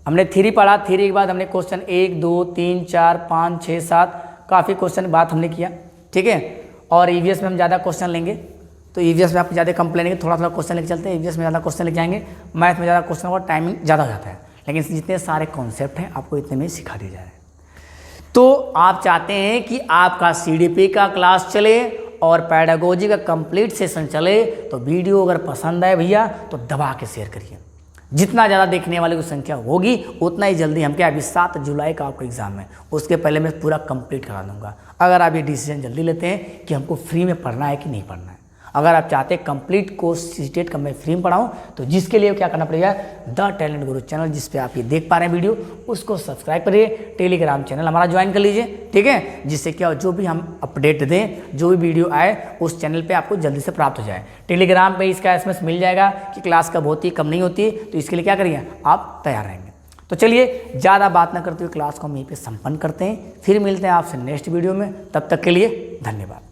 हमने थ्योरी पढ़ा, थ्योरी के बाद हमने क्वेश्चन 1 2 3 4 5 6 7 काफ़ी क्वेश्चन बात हमने किया, ठीक है। और ईवीएस में हम ज़्यादा क्वेश्चन लेंगे, तो ईवीएस में आप ज़्यादा कंप्लेन लेंगे, थोड़ा थोड़ा क्वेश्चन लेके चलते हैं, ईवीएस में ज़्यादा क्वेश्चन लेके जाएंगे, मैथ में ज़्यादा क्वेश्चन और टाइमिंग ज़्यादा हो जाता है, लेकिन जितने सारे कॉन्सेप्ट हैं आपको इतने में सिखा दिया जाए। तो आप चाहते हैं कि आपका सीडीपी का क्लास चले और पैडागोजी का कंप्लीट सेशन चले, तो वीडियो अगर पसंद आए भैया तो दबा के शेयर करिए। जितना ज़्यादा देखने वाले की संख्या होगी उतना ही जल्दी हम क्या अभी 7 जुलाई का आपका एग्जाम है, उसके पहले मैं पूरा कंप्लीट करा दूंगा। अगर आप ये डिसीजन जल्दी लेते हैं कि हमको फ्री में पढ़ना है कि नहीं पढ़ना है, अगर आप चाहते हैं कंप्लीट कोर्स सीटेट का मैं फ्री में पढ़ाऊँ, तो जिसके लिए क्या करना पड़ेगा द टैलेंट गुरु चैनल जिस पे आप ये देख पा रहे हैं वीडियो, उसको सब्सक्राइब करिए, टेलीग्राम चैनल हमारा ज्वाइन कर लीजिए, ठीक है, जिससे क्या जो भी हम अपडेट दें, जो भी वीडियो आए उस चैनल पे आपको जल्दी से प्राप्त हो जाए। टेलीग्राम पे इसका एसएमएस मिल जाएगा कि क्लास कब होती है कब नहीं होती है, तो इसके लिए क्या करिए आप तैयार रहेंगे। तो चलिए ज़्यादा बात ना करते हुए क्लास को हम यहीं पर संपन्न करते हैं, फिर मिलते हैं आपसे नेक्स्ट वीडियो में, तब तक के लिए धन्यवाद।